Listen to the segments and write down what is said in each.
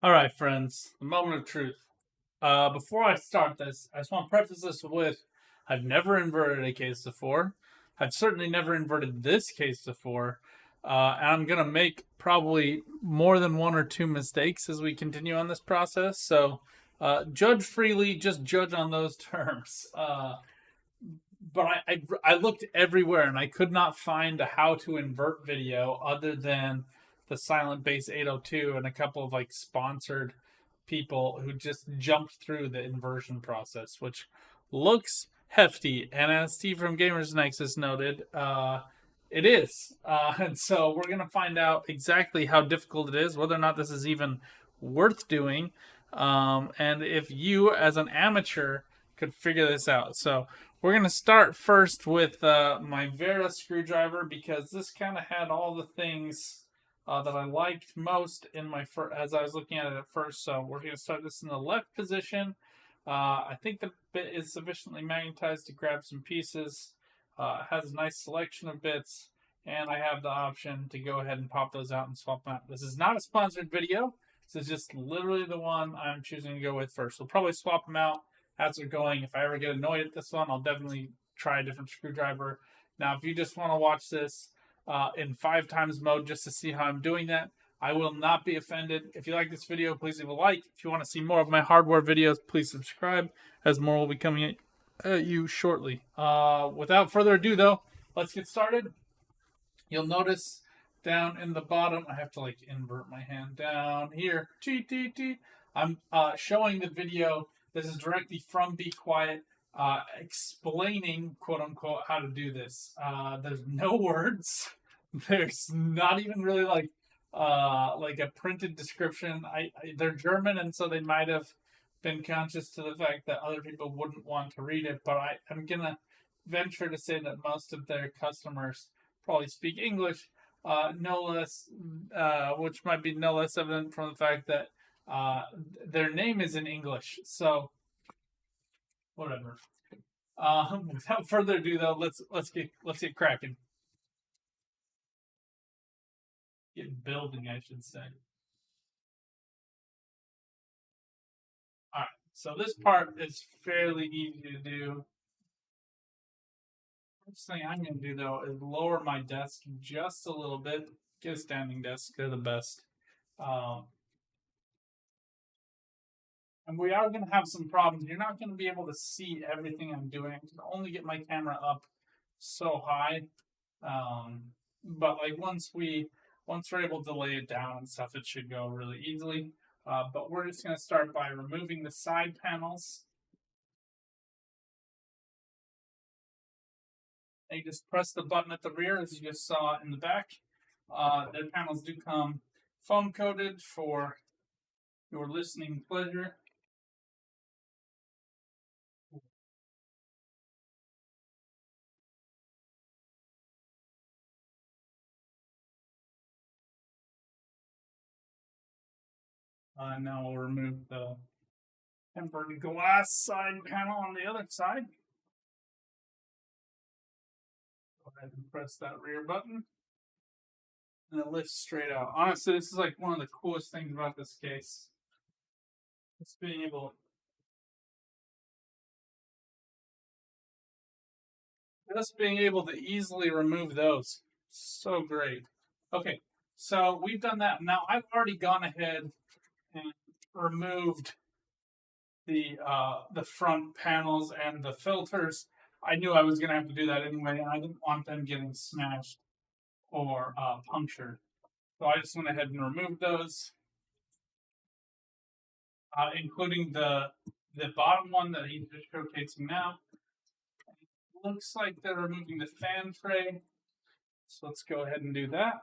All right, friends, the moment of truth. Before I start this, I just want to preface this with I've never inverted a case before. I've certainly never inverted this case before. And I'm going to make probably more than one or two mistakes as we continue on this process. So judge freely, just judge on those terms. But I looked everywhere and I could not find a how to invert video other than the Silent Base 802 and a couple of like sponsored people who just jumped through the inversion process, which looks hefty. And as Steve from Gamers Nexus noted, it is. And so we're going to find out exactly how difficult it is, whether or not this is even worth doing, and if you, as an amateur, could figure this out. So we're going to start first with my Vera screwdriver because this kind of had all the things that I liked most in my as I was looking at it at first. So we're going to start this in the left position. I think the bit is sufficiently magnetized to grab some pieces. It has a nice selection of bits, and I have the option to go ahead and pop those out and swap them out. This is not a sponsored video. This is just literally the one I'm choosing to go with first. We'll probably swap them out as they're going. If I ever get annoyed at this one, I'll definitely try a different screwdriver. Now, if you just want to watch this in 5 times mode just to see how I'm doing that, I will not be offended. If you like this video, please leave a like. If you want to see more of my hardware videos, please subscribe, as more will be coming at you shortly. Without further ado, though, let's get started. You'll notice down in the bottom, I have to like invert my hand down here. I'm showing the video. This is directly from Be Quiet, explaining, quote unquote, how to do this. There's no words. There's not even really like a printed description. They're German, and so they might have been conscious to the fact that other people wouldn't want to read it. But I'm gonna venture to say that most of their customers probably speak English, no less, which might be no less evident from the fact that their name is in English. So whatever. Without further ado, though, let's get cracking. Get building, I should say. All right. So this part is fairly easy to do. First thing I'm going to do, though, is lower my desk just a little bit. Get a standing desk. They're the best. And we are going to have some problems. You're not going to be able to see everything I'm doing. I can only get my camera up so high. But like once we're able to lay it down and stuff, it should go really easily. But we're just going to start by removing the side panels. And you just press the button at the rear, as you just saw in the back. The panels do come foam coated for your listening pleasure. Now we'll remove the tempered glass side panel on the other side. Go ahead and press that rear button. And it lifts straight out. Honestly, this is like one of the coolest things about this case. Just being able to easily remove those. So great. Okay, so we've done that. Now I've already gone ahead and removed the front panels and the filters. I knew I was going to have to do that anyway, and I didn't want them getting smashed or punctured. So I just went ahead and removed those, including the bottom one that he's just showcasing now. It looks like they're removing the fan tray, so let's go ahead and do that.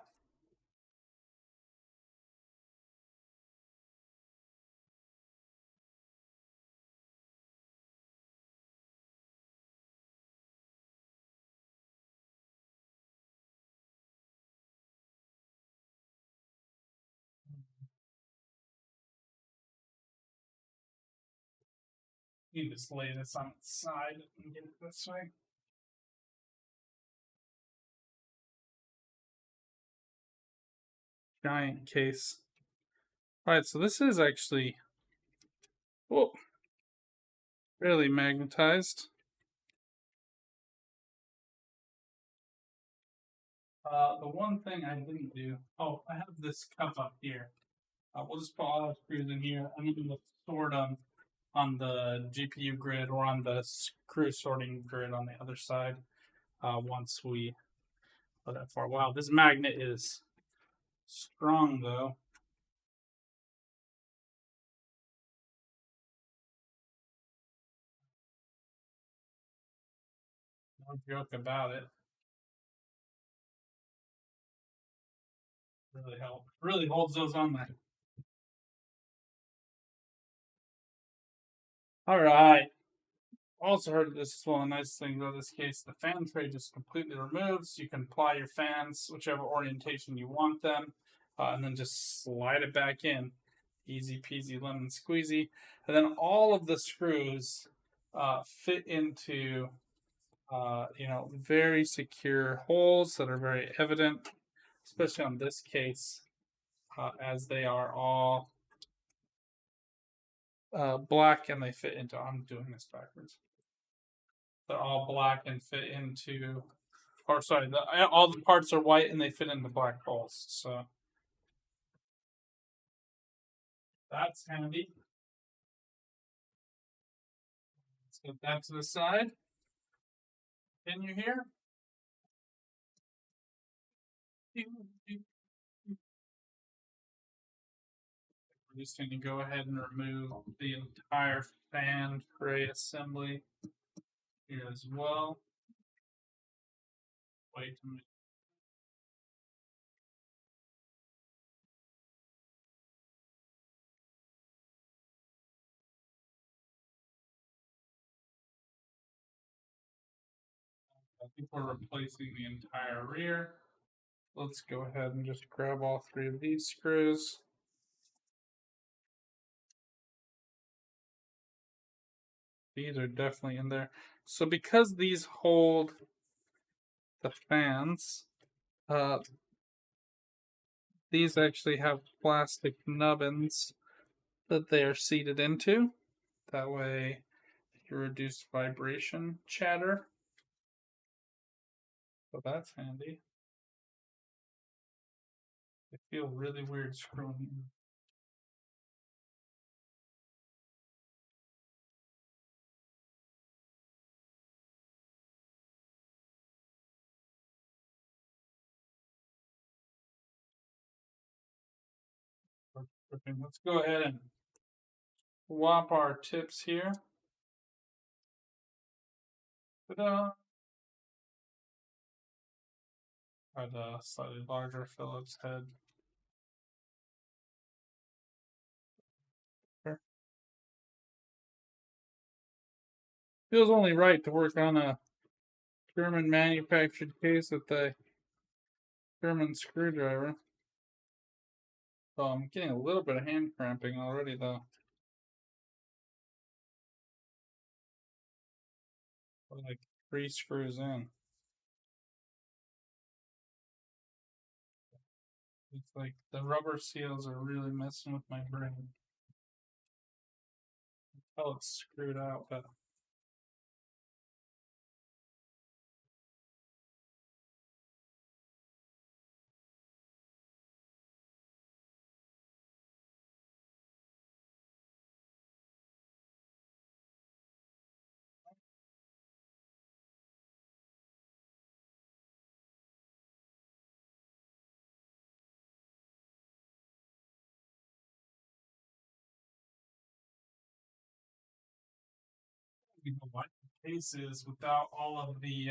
You just lay this on its side and get it this way. Giant case. Alright, so this is actually fairly magnetized. The one thing I didn't do, I have this cup up here. We'll just put all the screws in here, and then we'll sort them on the GPU grid or on the screw sorting grid on the other side. Once we go that far. Wow, this magnet is strong though. No joke about it. Really help. Really holds those on there. All right. Also heard this is one of the nice things about this case. The fan tray just completely removes. You can apply your fans whichever orientation you want them, and then just slide it back in. Easy peasy lemon squeezy. And then all of the screws fit into very secure holes that are very evident, especially on this case, as they are all black and they fit into. I'm doing this backwards. They're all black and fit into, or sorry, all the parts are white and they fit into black holes. So that's handy. Let's get that to the side. Continue here. We're just going to go ahead and remove the entire fan tray assembly here as well. Wait a minute. I think we're replacing the entire rear. Let's go ahead and just grab all three of these screws. These are definitely in there. So because these hold the fans, these actually have plastic nubbins that they are seated into. That way you reduce vibration chatter. So that's handy. They feel really weird screwing in. Let's go ahead and swap our tips here. Ta-da! Got a slightly larger Phillips head. Feels only right to work on a German manufactured case with a German screwdriver. So I'm getting a little bit of hand cramping already though. We're like 3 screws in. It's like the rubber seals are really messing with my brain. Oh, it's screwed out, but you know what the case is without all of the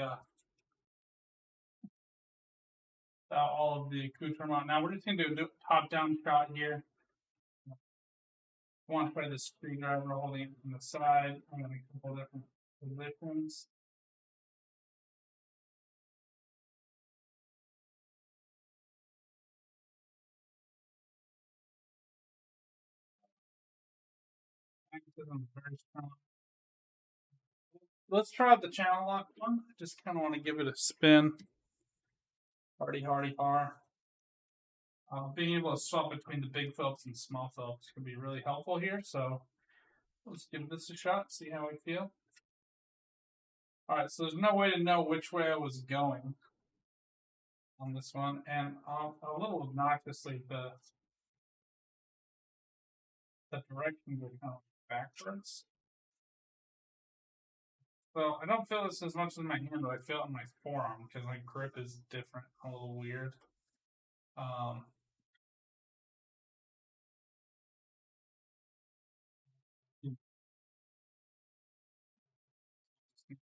accoutrement. Now we're just gonna do a top-down shot here. I want to try the screwdriver holding it from the side. I'm going to a couple different positions. Very strong. Let's try out the channel lock one. I just kind of want to give it a spin. Hardy, har. Being able to swap between the big Phillips and small Phillips can be really helpful here. So let's give this a shot, see how we feel. All right, so there's no way to know which way I was going on this one, and a little obnoxiously, the directions are kind of backwards. So I don't feel this as much in my hand, but I feel it in my forearm because my grip is different, a little weird.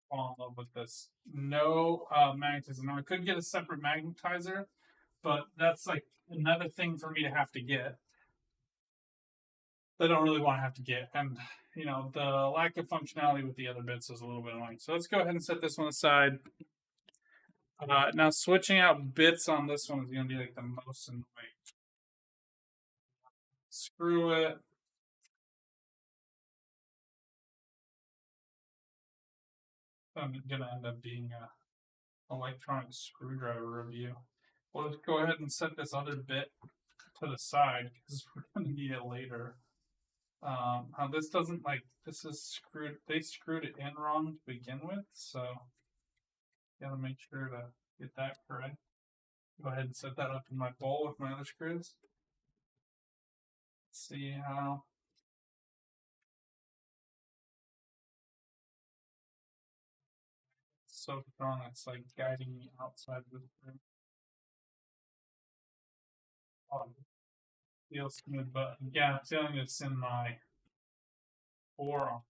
Fall in love with this. No magnetism. Now I could get a separate magnetizer, but that's like another thing for me to have to get. I don't really want to have to get, and you know the lack of functionality with the other bits is a little bit annoying. So let's go ahead and set this one aside. Now switching out bits on this one is going to be like the most annoying. Screw it. I'm going to end up being a electronic screwdriver review. Well, let's go ahead and set this other bit to the side because we're going to need it later. How this doesn't like this is screwed. They screwed it in wrong to begin with, so gotta make sure to get that correct. Go ahead and set that up in my bowl with my other screws. Let's see how. So strong, it's like guiding me outside of the room. Oh, feels good, but again, I'm feeling it's in my forearm.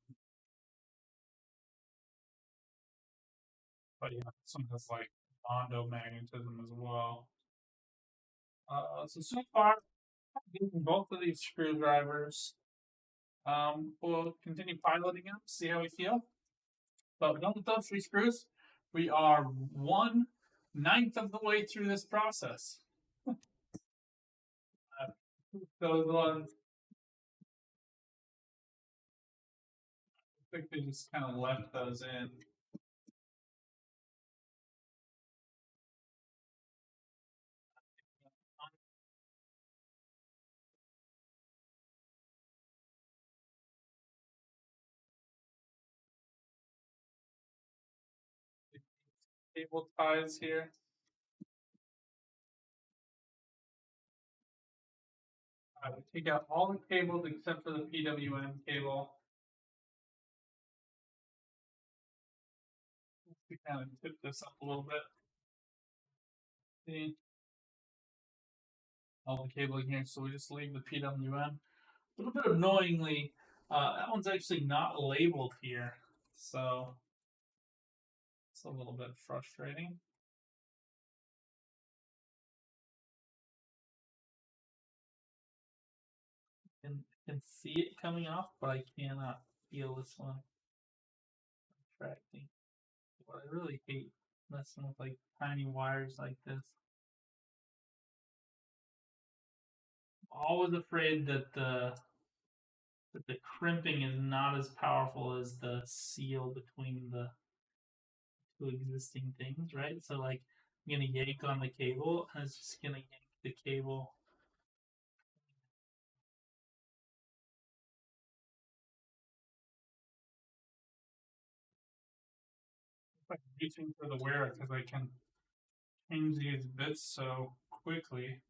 But yeah, some has like Mondo magnetism as well. So far, using both of these screwdrivers. We'll continue piloting them, see how we feel. But done with those three screws, we are 1/9 of the way through this process. Those ones, I think they just kind of left those in. Cable ties here. We take out all the cables except for the PWM cable. We kind of tip this up a little bit. See all the cabling here, so we just leave the PWM. A little bit annoyingly, that one's actually not labeled here, so it's a little bit frustrating. Can see it coming off, but I cannot feel this one contracting. What I really hate messing with like tiny wires like this. I'm always afraid that the crimping is not as powerful as the seal between the two existing things, right? So like I'm gonna yank on the cable and it's just gonna yank the cable. I'm reaching for the wear because I can change these bits so quickly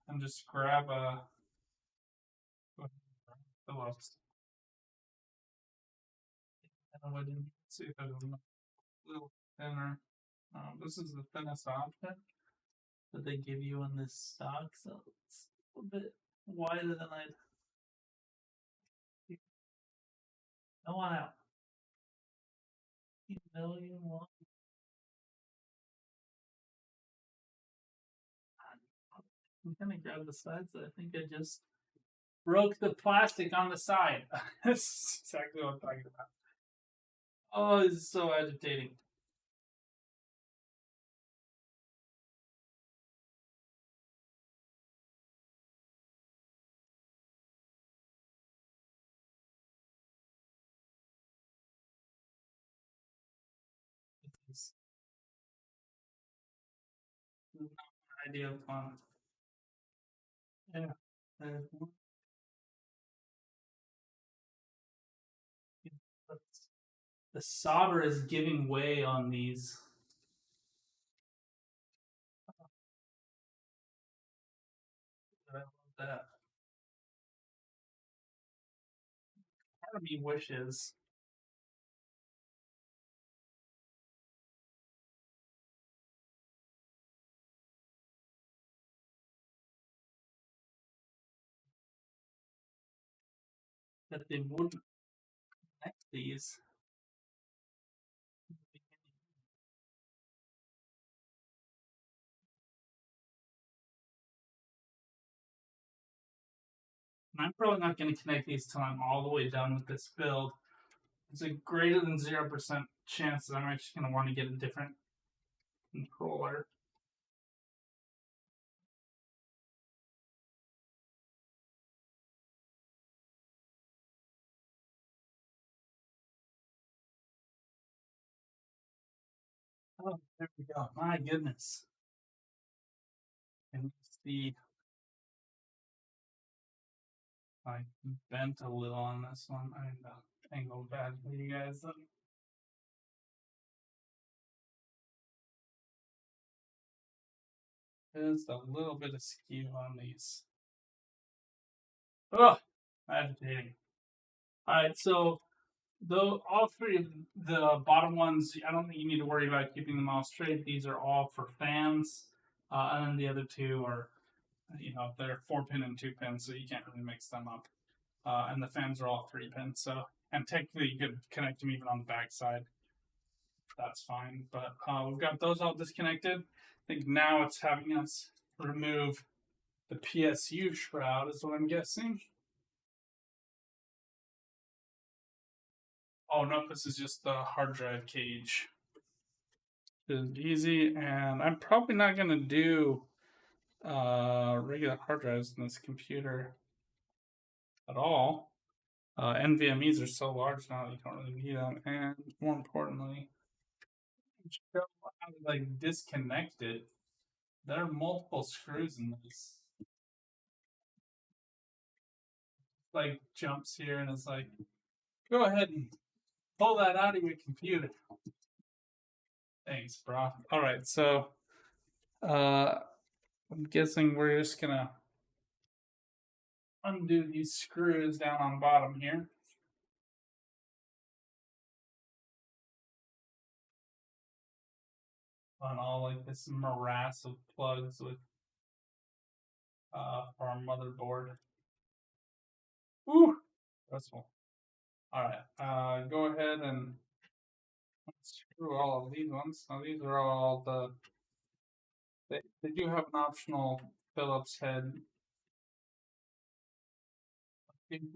and just grab a Phillips. I didn't see if it was a little thinner. This is the thinnest option that they give you in this stock, so it's a little bit wider than I'd. No one out. Million one. I'm gonna grab the sides. I think I just broke the plastic on the side. That's exactly what I'm talking about. Oh, it's so agitating. It's not an idea of fun. Yeah. There's one. The solder is giving way on these. I love that. Part of me wishes that they wouldn't connect these. And I'm probably not going to connect these till I'm all the way done with this build. There's a greater than 0% chance that I'm actually going to want to get a different controller. Oh, there we go. My goodness. And see, I bent a little on this one. I angled bad for you guys. Just a little bit of skew on these. Oh, agitating. All right, so though all three of the bottom ones, I don't think you need to worry about keeping them all straight. These are all for fans, and then the other two are, they're 4-pin and 2-pin, so you can't really mix them up. And the fans are all 3-pin, so and technically you could connect them even on the back side. That's fine, but we've got those all disconnected. I think now it's having us remove the PSU shroud, is what I'm guessing. Oh no, this is just the hard drive cage. It's easy, and I'm probably not gonna do regular hard drives in this computer at all. NVMe's are so large now that you don't really need them, and more importantly, show how to like disconnect it. There are multiple screws in this. Like jumps here and it's like, go ahead and pull that out of your computer. Thanks, bro. All right, so I'm guessing we're just gonna undo these screws down on bottom here. On all like this morass of plugs with for our motherboard. Ooh, stressful. All right, go ahead and screw all of these ones. Now these are all they do have an optional Phillips head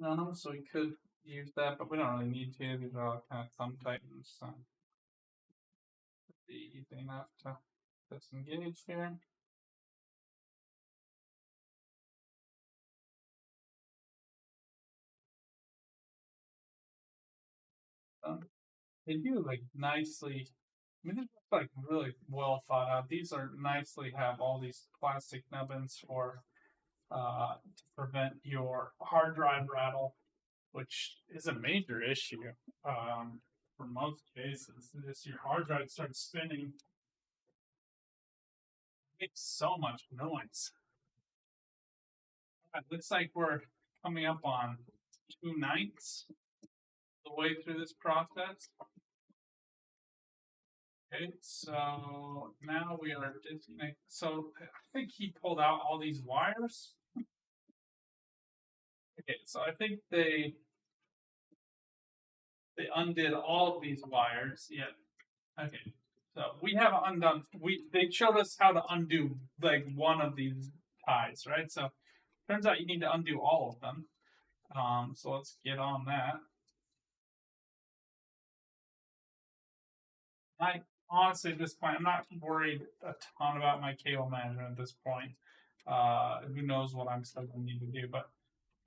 on them, so we could use that, but we don't really need to. These are all kind of thumb tightens, so be easy enough to disengage here. They do like nicely. I mean, they're like really well thought out. These are nicely have all these plastic nubbins for to prevent your hard drive rattle, which is a major issue for most cases. Just your hard drive starts spinning, it makes so much noise. It looks like we're coming up on 2 nights the way through this process. Okay, so now we are disconnecting. So I think he pulled out all these wires. Okay, so I think they undid all of these wires. Yeah. Okay. So we have undone. They showed us how to undo like one of these ties, right? So turns out you need to undo all of them. So let's get on that. I honestly, at this point, I'm not worried a ton about my cable management at this point. Who knows what I'm still going to need to do, but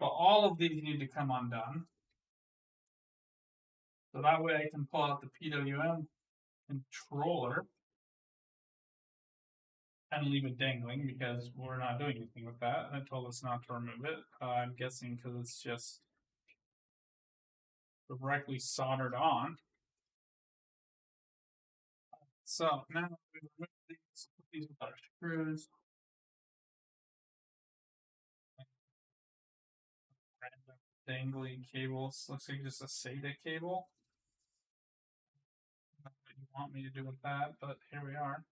all of these need to come undone. So that way I can pull out the PWM controller. and leave it dangling because we're not doing anything with that. And it told us not to remove it. I'm guessing because it's just directly soldered on. So now we remove these with our screws. Random dangly cables. Looks like just a SATA cable. Not what you want me to do with that, but here we are.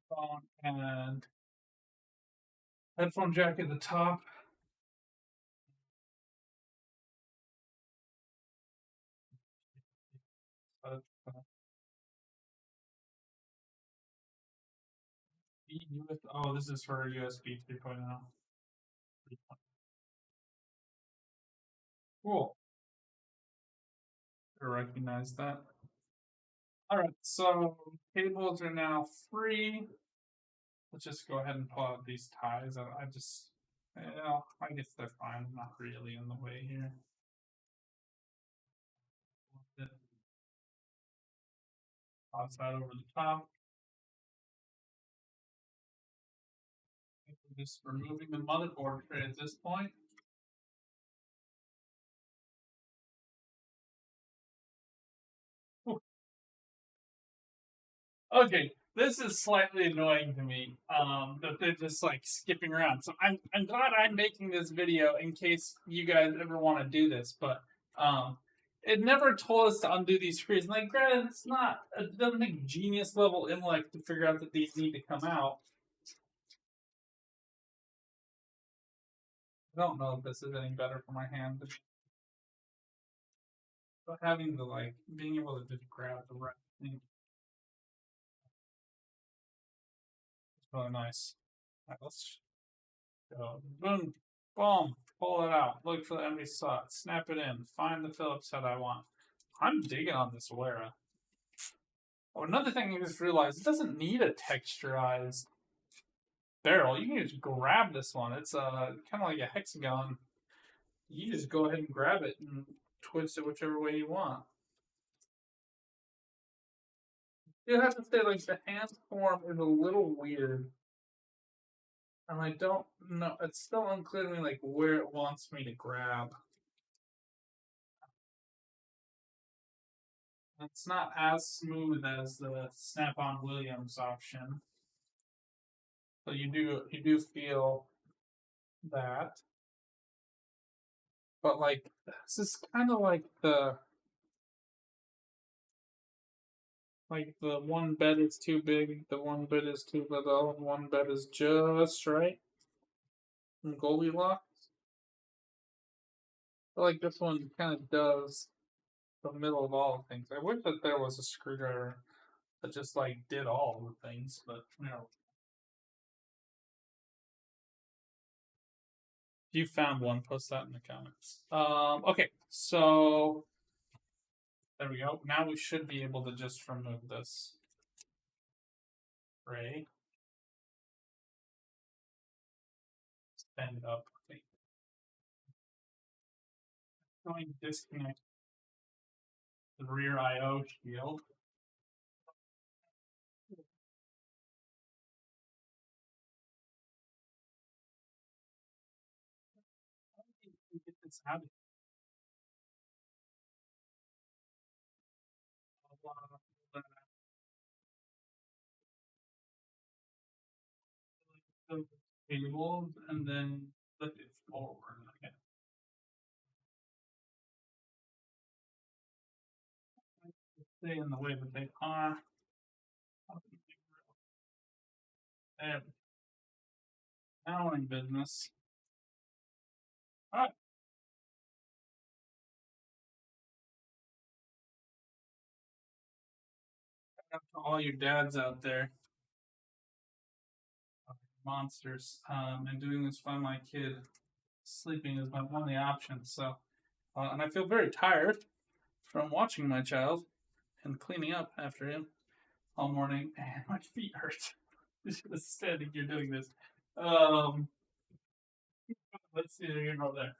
Microphone and headphone jack at the top. Oh, this is for USB 3.0. Cool. I recognize that. All right, so cables are now free. Let's just go ahead and pull out these ties. I just, I guess they're fine. I'm not really in the way here. Toss that over the top. We're just removing the motherboard tray at this point. Okay, this is slightly annoying to me. That they're just like skipping around. So I'm glad I'm making this video in case you guys ever want to do this, but it never told us to undo these screws. And like, granted, it doesn't take genius level intellect to figure out that these need to come out. I don't know if this is any better for my hand. But having the being able to just grab the right thing is really nice. All right, let's go. Boom, boom, pull it out. Look for the empty slot. Snap it in. Find the Phillips head I want. I'm digging on this Wera. Oh, another thing I just realized, it doesn't need a texturized barrel. You can just grab this one. It's kind of like a hexagon. You just go ahead and grab it and twist it whichever way you want. You have to say, the hand form is a little weird. And I don't know, it's still unclear to me, where it wants me to grab. It's not as smooth as the Snap-on Williams option. So you do feel that. But this is kind of like the one bed is too big, the one bed is too little, and one bed is just right. And Goldilocks. But this one kind of does the middle of all things. I wish that there was a screwdriver that just did all the things, but If you found one, post that in the comments. Okay, so there we go. Now we should be able to just remove this tray. Stand it up. Going to disconnect the rear I/O shield. Get this out of here. Cables and then flip it forward. Okay. Stay in the way that they are. There. Now we're in business. All right. To all your dads out there, monsters, and doing this by my kid. Sleeping is my only option. So, and I feel very tired from watching my child and cleaning up after him all morning, and my feet hurt. Just standing here doing this. Let's see here, go there.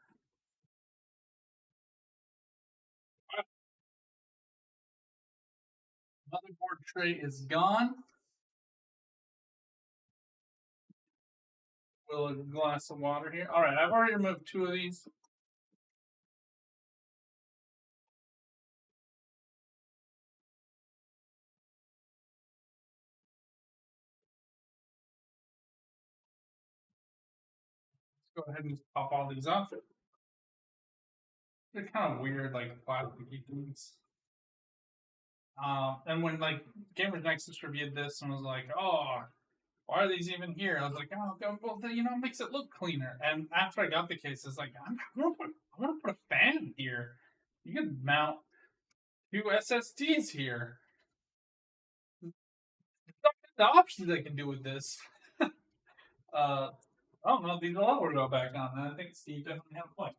Motherboard tray is gone. Will a glass of water here. All right, I've already removed 2 of these. Let's go ahead and just pop all these off. They're kind of weird, like plasticky things. And when like Gamers Nexus reviewed this and was like, "Oh, why are these even here?" I was like, "Oh, well, you know, it makes it look cleaner." And after I got the case, it's like, I'm gonna put a fan here. You can mount 2 SSDs here. The options I can do with this. I don't know if these will ever go back on. I think Steve definitely had a point.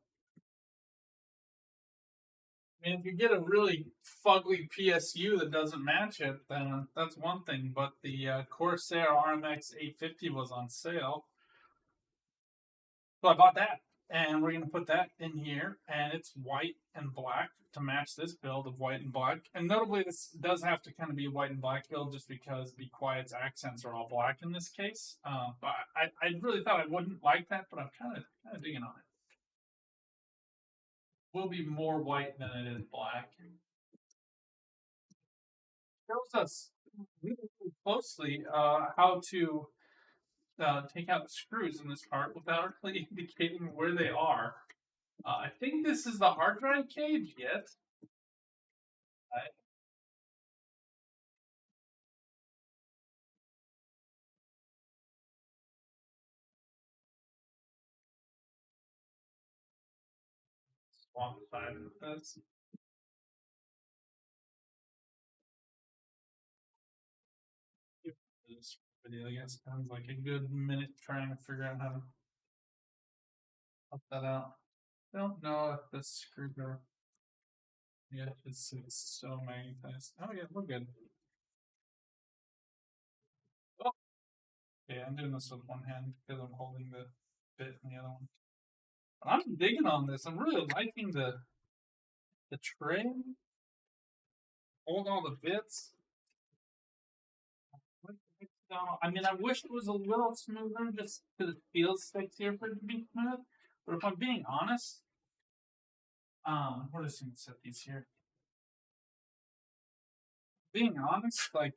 I mean, if you get a really fugly PSU that doesn't match it, then that's one thing. But the Corsair RMX 850 was on sale, so I bought that, and we're gonna put that in here, and it's white and black to match this build of white and black. And notably, this does have to kind of be a white and black build, just because Be Quiet's accents are all black in this case. But I really thought I wouldn't like that, but I'm kind of digging on it. Will be more white than it is black. Shows us really closely how to take out the screws in this part without really indicating where they are. I think this is the hard drive cage, yes. Swap side with this. This video, I guess, sounds like a good minute trying to figure out how to put that out. Don't know if this screwdriver. Yeah, it's so magnetized. Oh yeah, we're good. Oh, yeah, I'm doing this with one hand because I'm holding the bit in the other one. But I'm digging on this. I'm really liking the tray. Hold all the bits. I mean, I wish it was a little smoother just because it feels sexier for it to be smooth. But if I'm being honest, we're just gonna set these here. Being honest, like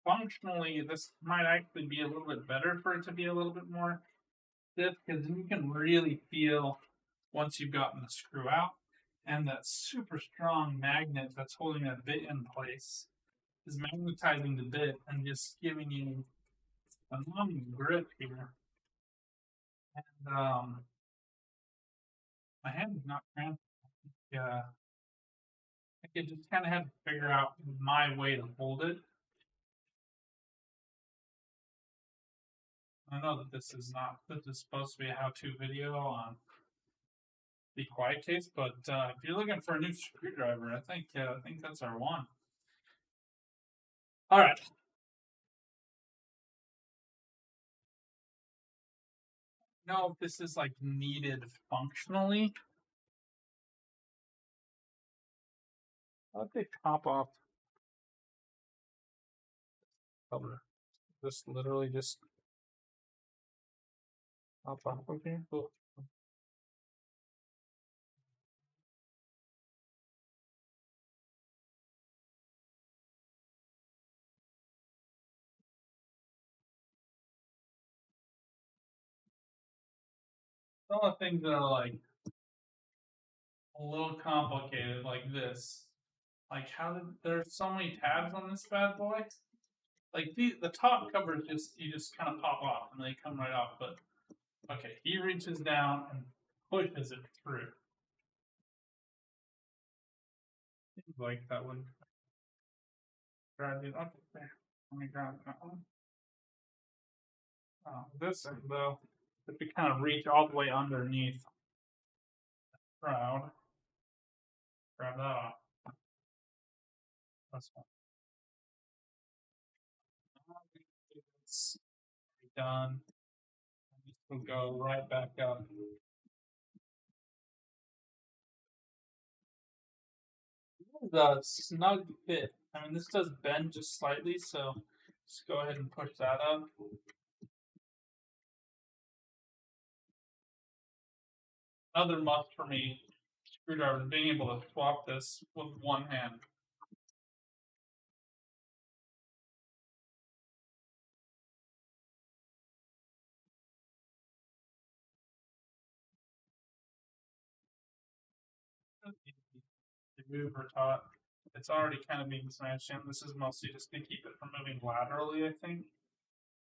functionally, this might actually be a little bit better for it to be a little bit more stiff, because you can really feel once you've gotten the screw out, and that super strong magnet that's holding that bit in place is magnetizing the bit and just giving you a phenomenal grip here. And my hand is not cramped. I could just kind of have to figure out my way to hold it. I know that this is supposed to be a how-to video on Be Quiet case, but if you're looking for a new screwdriver, I think that's our one. All right. Know if this is like needed functionally. How did they pop off? Cover. Just literally just pop off of here. Oh. Some of the things that are like a little complicated, like this. Like how did there's so many tabs on this bad boy? Like the top covers you just kind of pop off and they come right off. But okay, he reaches down and pushes it through. Seems like that would grab it. Okay, there. Let me grab that one. This thing though, if you kind of reach all the way underneath the shroud, grab that off. That's one. It's done. This will go right back up. The snug fit. I mean, this does bend just slightly, so just go ahead and push that up. Another must for me, screwdriver, being able to swap this with one hand. The mover taught. It's already kind of being smashed in. This is mostly just to keep it from moving laterally, I think,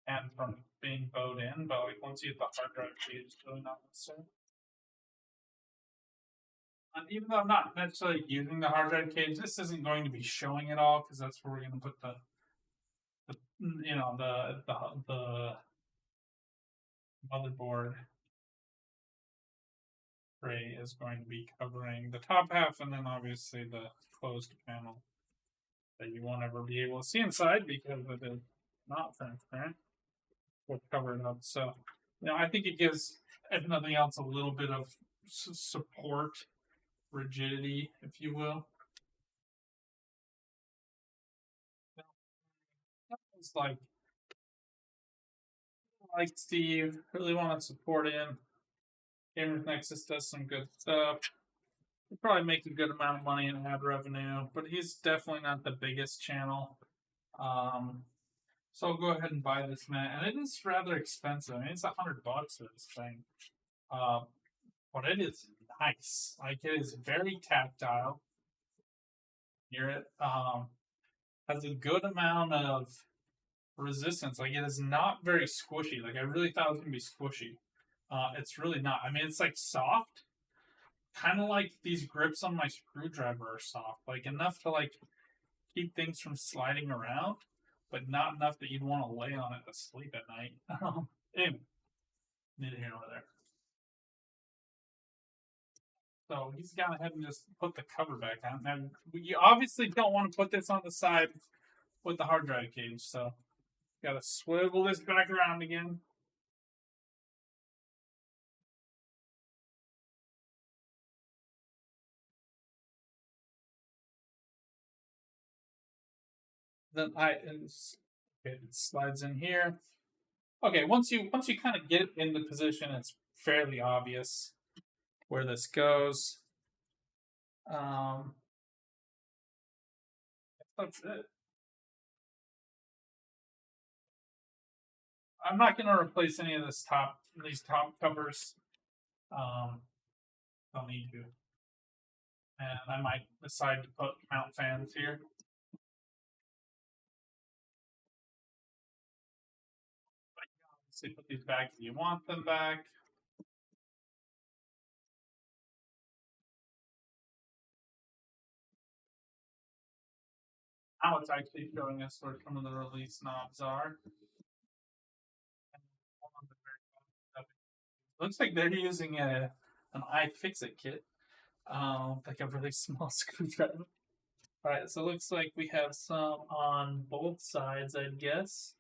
and from being bowed in. But like once you hit the hard drive cage, it's really not necessary. And even though I'm not necessarily using the hard drive cage, this isn't going to be showing it all because that's where we're going to put the the motherboard tray is going to be covering the top half, and then obviously the closed panel that you won't ever be able to see inside because it is not transparent. We'll cover it up. So, I think it gives, if nothing else, a little bit of support, rigidity, if you will. It's like Steve, really want to support him. Gamers Nexus does some good stuff. He'll probably make a good amount of money in ad revenue, but he's definitely not the biggest channel. So I'll go ahead and buy this mat, and it is rather expensive. I mean, it's $100 for this thing, but it is nice. Like it is very tactile. Hear it? Has a good amount of resistance. Like it is not very squishy. Like I really thought it was gonna be squishy. It's really not. I mean, it's like soft, kind of like these grips on my screwdriver are soft, like enough to like keep things from sliding around, but not enough that you'd want to lay on it to sleep at night. Anyway, neither here nor there. So he's gone ahead and just put the cover back on. Now, you obviously don't want to put this on the side with the hard drive cage, so got to swivel this back around again. Then it slides in here. Okay, once you kind of get it in the position, it's fairly obvious where this goes. That's it. I'm not going to replace any of these top covers. Don't need to. And I might decide to put mount fans here. So put these back if you want them back. Now it's actually showing us where some of the release knobs are. Looks like they're using an iFixit kit, like a really small screwdriver. All right, so it looks like we have some on both sides, I guess.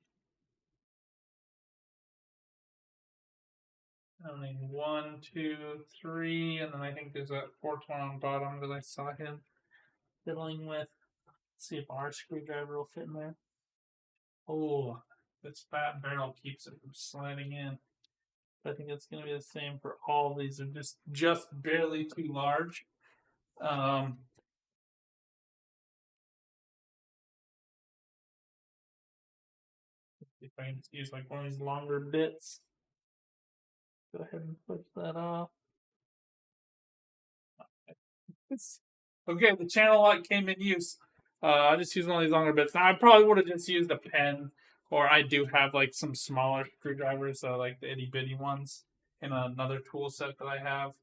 I mean, 1, 2, 3, and then I think there's that fourth one on bottom that I saw him fiddling with. Let's see if our screwdriver will fit in there. Oh, this fat barrel keeps it from sliding in. I think it's going to be the same for all of these. They're just barely too large. If I can just use like one of these longer bits. Go ahead and push that off. Okay, the channel lock came in use. I just used one of these longer bits. Now I probably would have just used a pen, or I do have like some smaller screwdrivers, like the itty bitty ones, in another tool set that I have.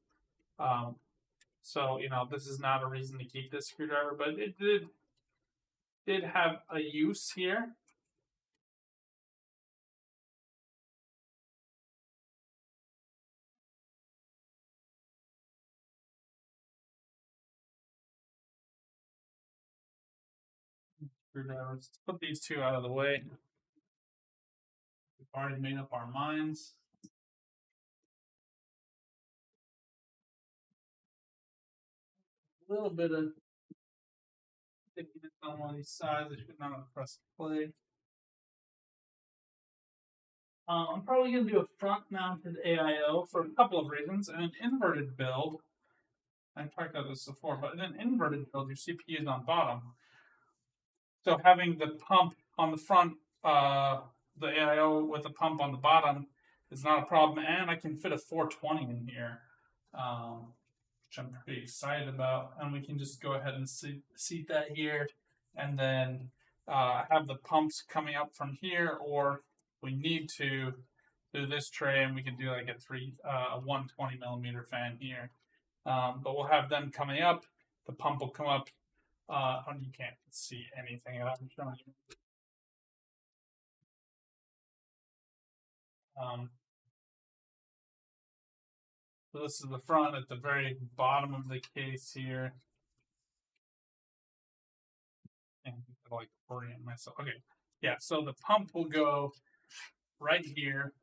So this is not a reason to keep this screwdriver, but it did have a use here. Screwdrivers. Let's put these two out of the way. We've already made up our minds. A little bit of on one of these sides. I should not have pressed play. I'm probably going to do a front-mounted AIO for a couple of reasons. And an inverted build, I talked about this before, but in an inverted build, your CPU is on bottom. So having the pump on the front, the AIO with the pump on the bottom is not a problem. And I can fit a 420 in here, which I'm pretty excited about. And we can just go ahead and seat that here. And then have the pumps coming up from here, or we need to do this tray, and we can do like a 120 millimeter fan here. But we'll have them coming up. The pump will come up. You can't see anything that I'm showing you. So this is the front at the very bottom of the case here. And like orient myself. Okay, yeah. So the pump will go right here.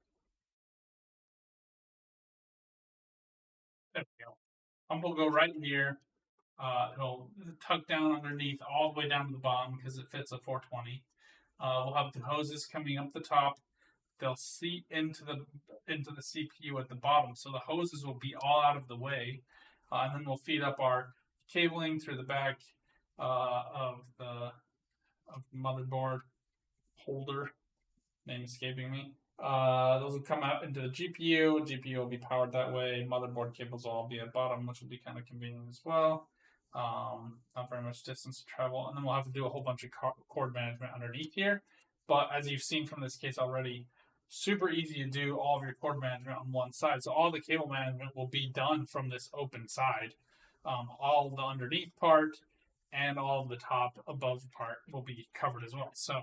There we go. Pump will go right here. It'll tuck down underneath all the way down to the bottom because it fits a 420. We'll have the hoses coming up the top. They'll seat into the CPU at the bottom, so the hoses will be all out of the way, and then we'll feed up our cabling through the back of the motherboard holder. Name escaping me. Those will come out into the GPU. GPU will be powered that way. Motherboard cables will all be at bottom, which will be kind of convenient as well. Not very much distance to travel, and then we'll have to do a whole bunch of cord management underneath here. But as you've seen from this case already, super easy to do all of your cord management on one side. So all the cable management will be done from this open side. All the underneath part and all the top above part will be covered as well. So,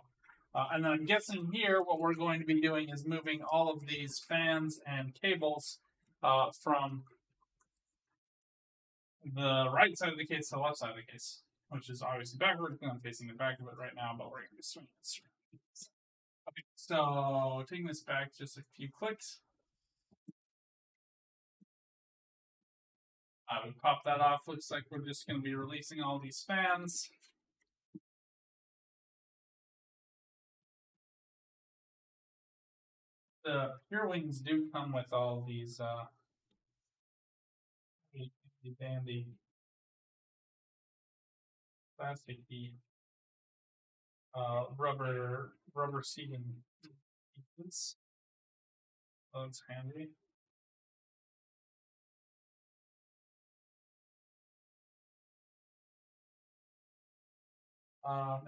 and then I'm guessing here what we're going to be doing is moving all of these fans and cables from the right side of the case to the left side of the case, which is obviously backward. I'm facing the back of it right now, but we're going to be swinging this. Okay, so taking this back just a few clicks. We pop that off. Looks like we're just going to be releasing all these fans. The Pure Wings do come with all these dandy plasticky rubber seating pieces. So it's handy.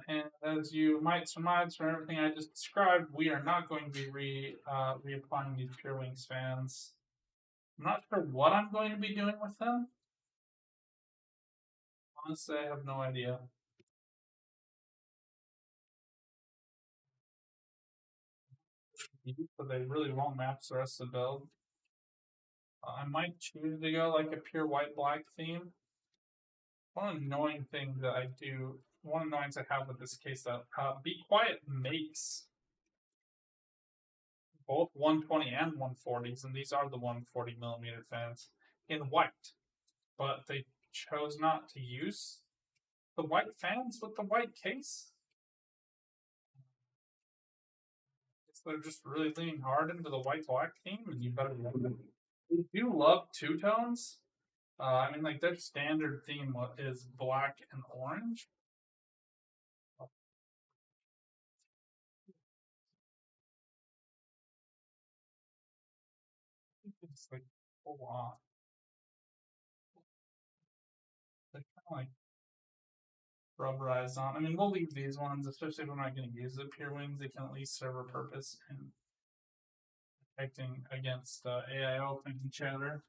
And as you might surmise from everything I just described, we are not going to be reapplying these Pure Wings fans. I'm not sure what I'm going to be doing with them. Honestly, I have no idea. So they really won't match the rest of the build. I might choose to go like a pure white-black theme. One annoying thing that I do, one annoyance I have with this case that Be Quiet makes both 120 and 140s, and these are the 140 millimeter fans in white, but they chose not to use the white fans with the white case. They're just really leaning hard into the white-black theme, and you better love them. They do love two-tones. I mean, like, their standard theme is black and orange. It's like full on. They're kind of like rubberized on. I mean, we'll leave these ones, especially if we're not going to use the Pure Wings. They can at least serve a purpose in protecting against AIO and chatter.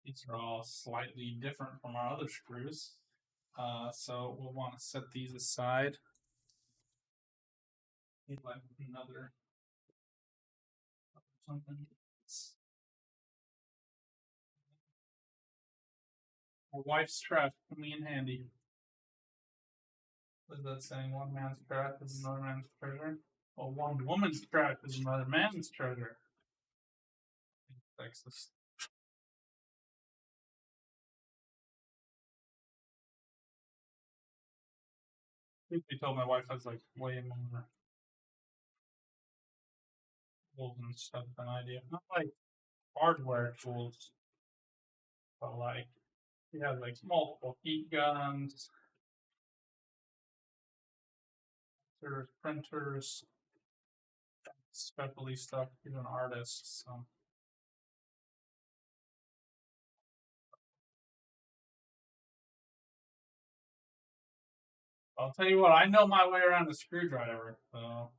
These are all slightly different from our other screws. So we'll want to set these aside. Need like another something. My wife's trash coming in handy. What is that saying? One man's trash is another man's treasure. Well, one woman's trash is another man's treasure. Sexist. Truth be told, my wife has like way more tools and stuff than I do. Not like hardware tools, but like she has like multiple heat guns, there's printers, specialty stuff. She's an artist, so. I'll tell you what, I know my way around a screwdriver, so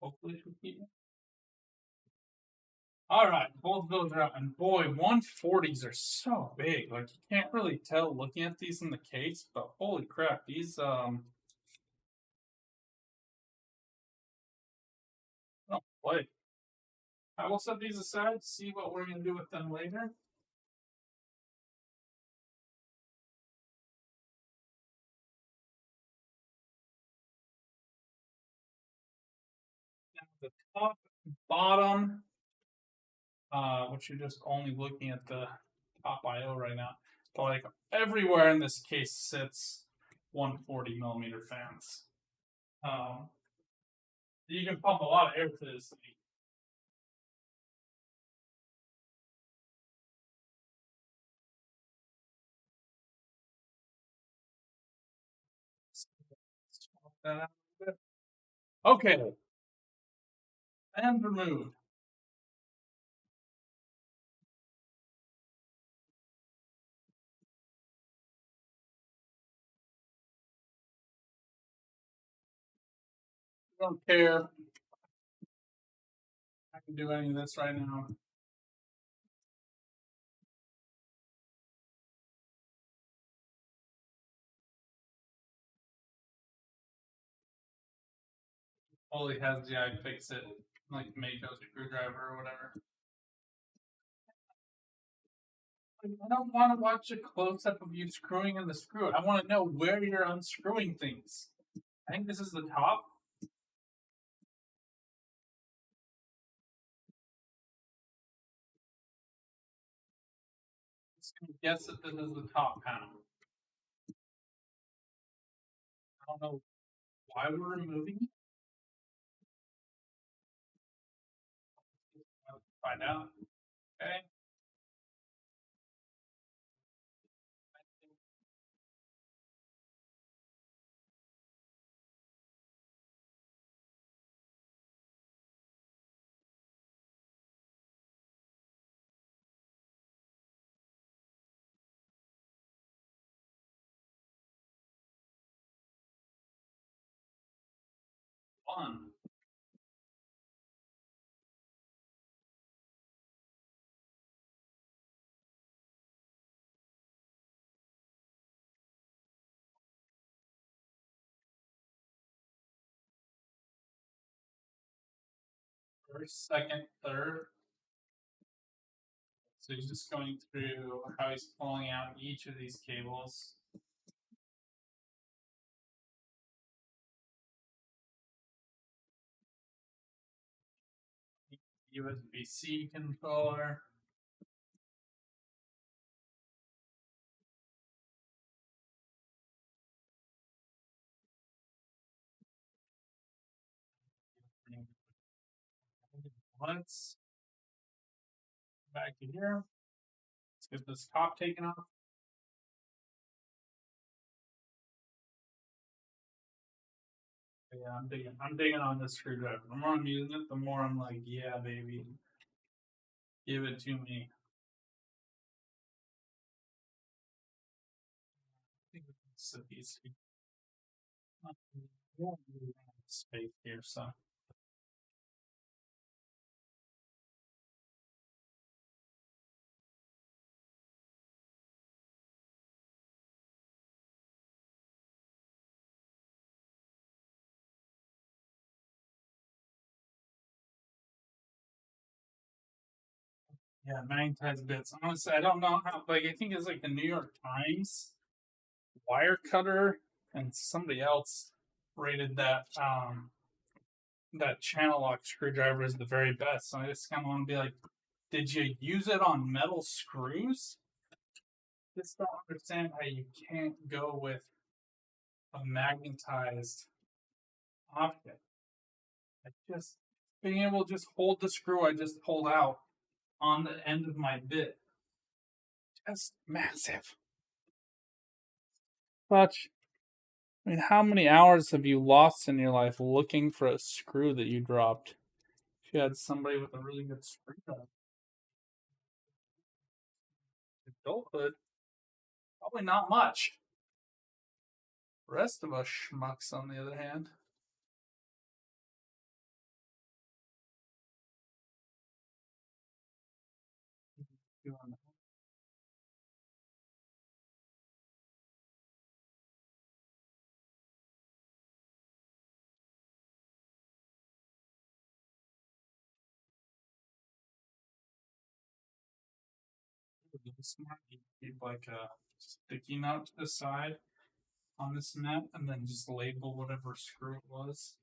hopefully she'll keep me. All right, both those are out, and boy, 140s are so big. Like you can't really tell looking at these in the case, but holy crap, these don't play. I will set these aside, see what we're gonna do with them later. Now the top and bottom, which you're just only looking at the top IO right now, but like everywhere in this case sits 140 millimeter fans. You can pump a lot of air to this thing. Okay, and removed. Don't care. I can do any of this right now. Ollie has the iFixit, like Mako screwdriver or whatever. I don't want to watch a close up of you screwing in the screw. I want to know where you're unscrewing things. I think this is the top. I'm just gonna guess that this is the top panel. I don't know why we're removing it. Find out. Okay. One. First, second, third. So he's just going through how he's pulling out each of these cables. USB-C controller. Let's back to here. Let's get this top taken off. Yeah, I'm digging on this screwdriver. The more I'm using it, the more I'm like, yeah, baby. Give it to me. I think we can set these space here, so. Yeah, magnetized bits. Honestly, I don't know how. Like, I think it's like the New York Times wire cutter and somebody else rated that channel lock screwdriver is the very best. So I just kind of want to be like, did you use it on metal screws? Just don't understand how you can't go with a magnetized object. I just being able to just hold the screw I just pulled out on the end of my bit. Just massive. Such. I mean, how many hours have you lost in your life looking for a screw that you dropped? If you had somebody with a really good screwdriver. Adulthood, probably not much. The rest of us schmucks, on the other hand. Smart. You keep like a sticky note to the side on this net, and then just label whatever screw it was.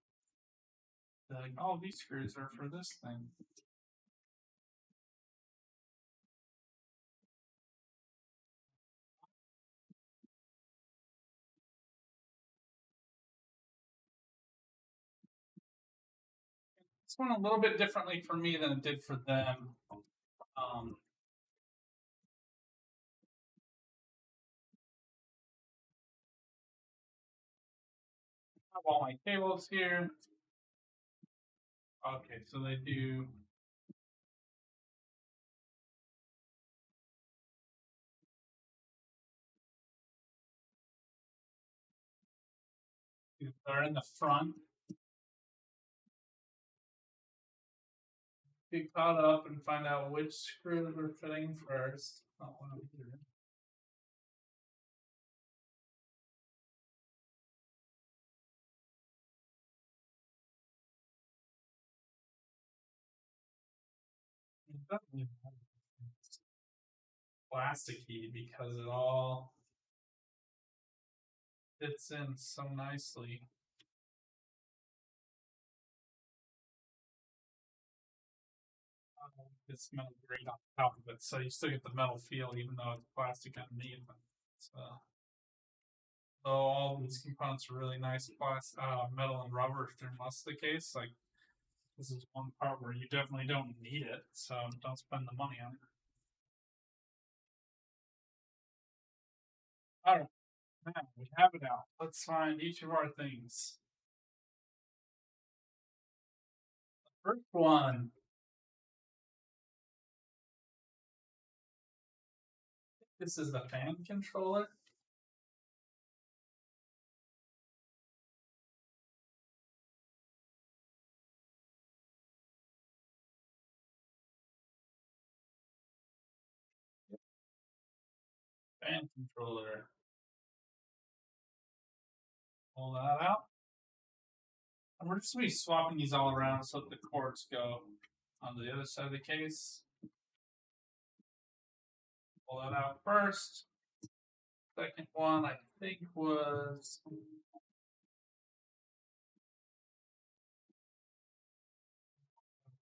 Like, oh, these screws are for this thing. This went a little bit differently for me than it did for them. I have all my cables here. Okay, so they do. They're in the front. Get caught up and find out which screws are fitting first. Not one of here. It's plasticky because it all fits in so nicely. It's metal grade on top of it, so you still get the metal feel even though it's plastic underneath. So all these components are really nice metal and rubber through most of the case. Like this is one part where you definitely don't need it, so don't spend the money on it. All right, now we have it out. Let's find each of our things. The first one. This is the fan controller. Fan controller. Pull that out. And we're just going to be swapping these all around so that the cords go on the other side of the case. Pull that out first. Second one, I think, was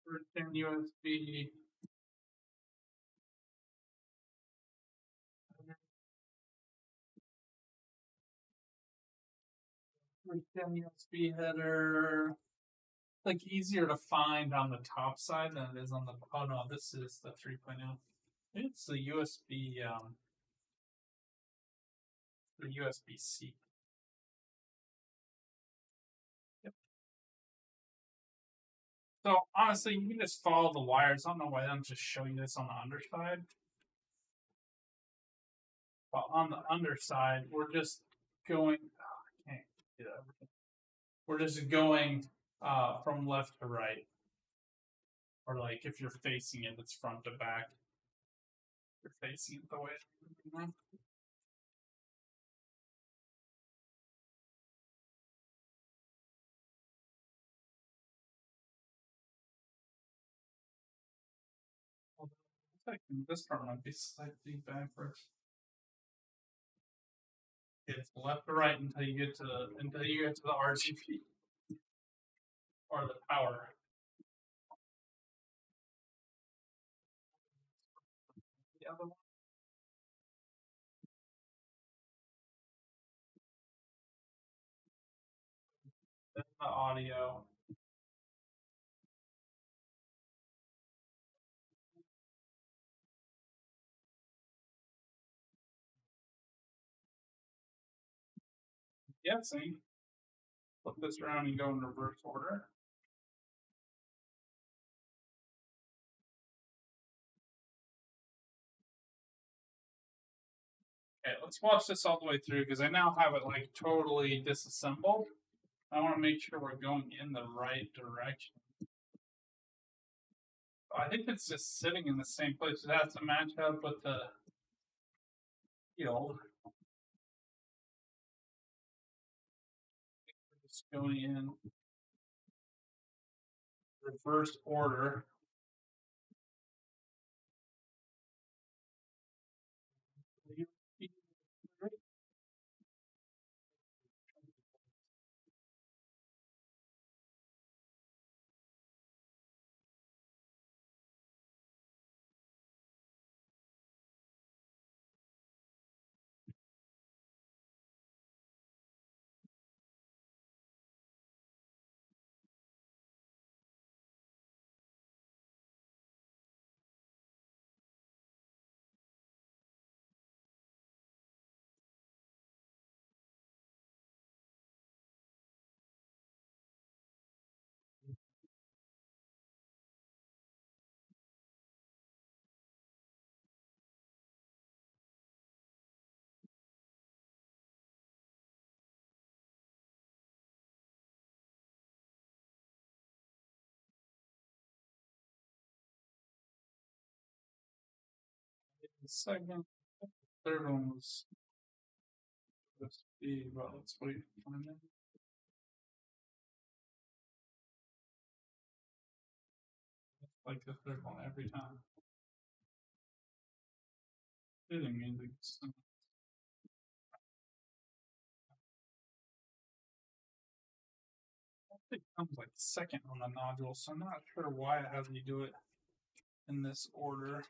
first in USB. First in USB header. Like easier to find on the top side than it is on the. Oh no, this is the 3.0. It's the USB. The USB-C. Yep. So honestly, you can just follow the wires. I don't know why I don't just show you this on the underside. But on the underside, we're just going. I can't get everything. We're just going from left to right, or like if you're facing it, it's front to back. You're facing it the way. This part might be slightly backwards. It's left to right until you get to the RGB or the power. The other one. audio. Guessing. Flip this around and go in reverse order. Okay, let's watch this all the way through because I now have it like totally disassembled. I want to make sure we're going in the right direction. I think it's just sitting in the same place. It has to match up with the field. Just going in reverse order. The second, third one was supposed to be, well, let's wait and find it. Like the third one every time. Soothing music. It comes like second on the nodule, so I'm not sure why it has me do it in this order.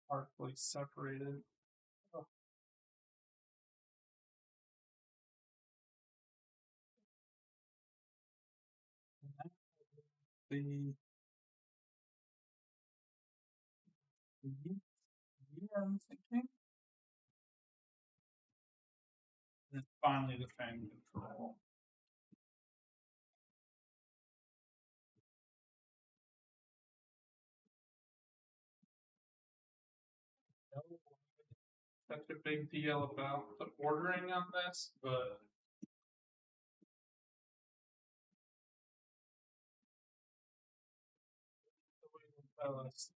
Partially separated. Oh. The I'm thinking. And finally the fan control. Such a big deal about the ordering on this, but the way they tell us.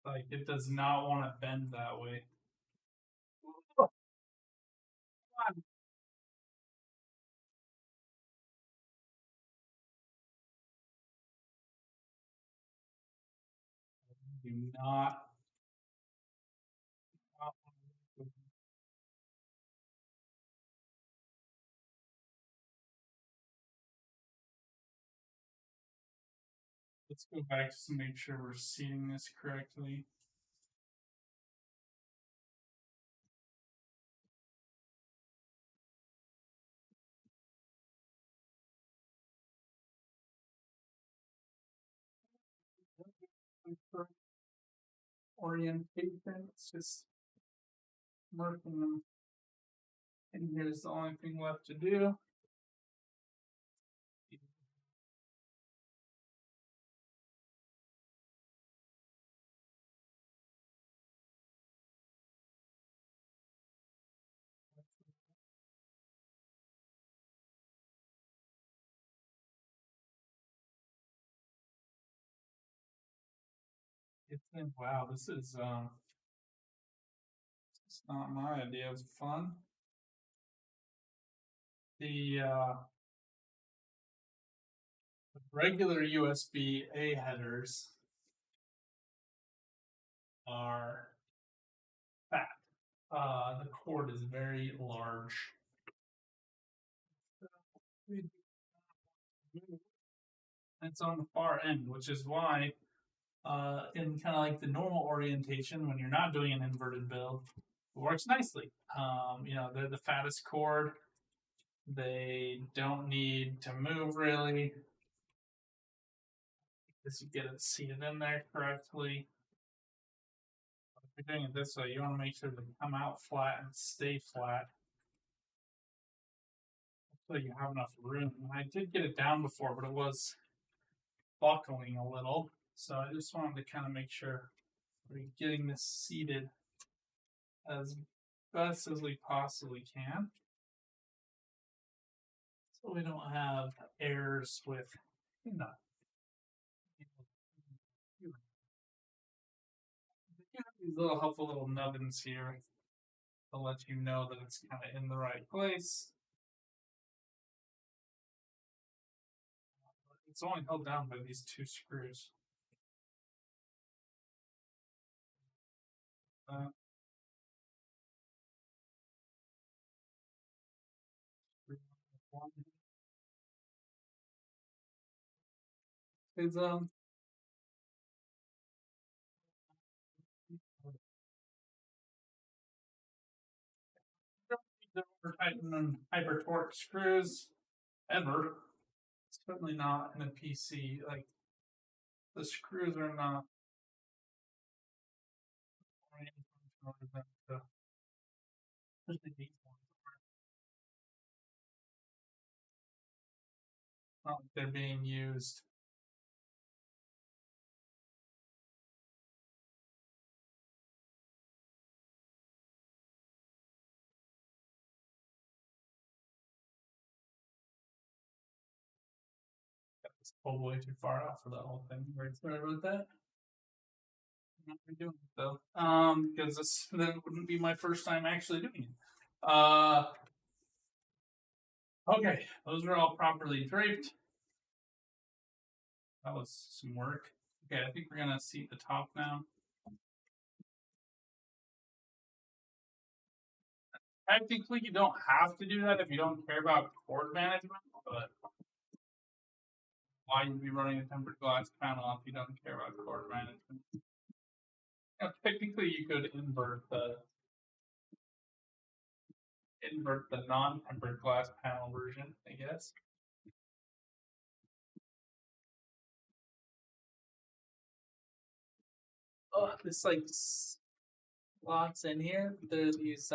Like it does not want to bend that way. Do not. Let's go back just to make sure we're seating this correctly. Orientation, it's just marking them. And here's the only thing left to do. Wow, this is not my idea of fun. The regular USB-A headers are fat. The cord is very large. It's on the far end, which is why in kind of like the normal orientation, when you're not doing an inverted build, it works nicely. They're the fattest cord. They don't need to move really, because you get it seated in there correctly. If you're doing it this way, you want to make sure they come out flat and stay flat, so you have enough room. And I did get it down before, but it was buckling a little, so I just wanted to kind of make sure we're getting this seated as best as we possibly can, so we don't have errors with, these little helpful little nubbins here to let you know that it's kind of in the right place. It's only held down by these two screws. Is Titan and hyper torque screws ever. Certainly not in a PC. Like, the screws are not not like they're being used. It's pulled way too far out for that whole thing. Very sorry about that. I'm not redoing it though, because this then wouldn't be my first time actually doing it. Okay, those are all properly draped. That was some work. Okay, I think we're gonna seat the top now. Technically, you don't have to do that if you don't care about cord management, but why you'd be running a tempered glass panel if you don't care about cord management? Technically, you could invert the non-tempered glass panel version, I guess. Oh, this like slots in here. There's these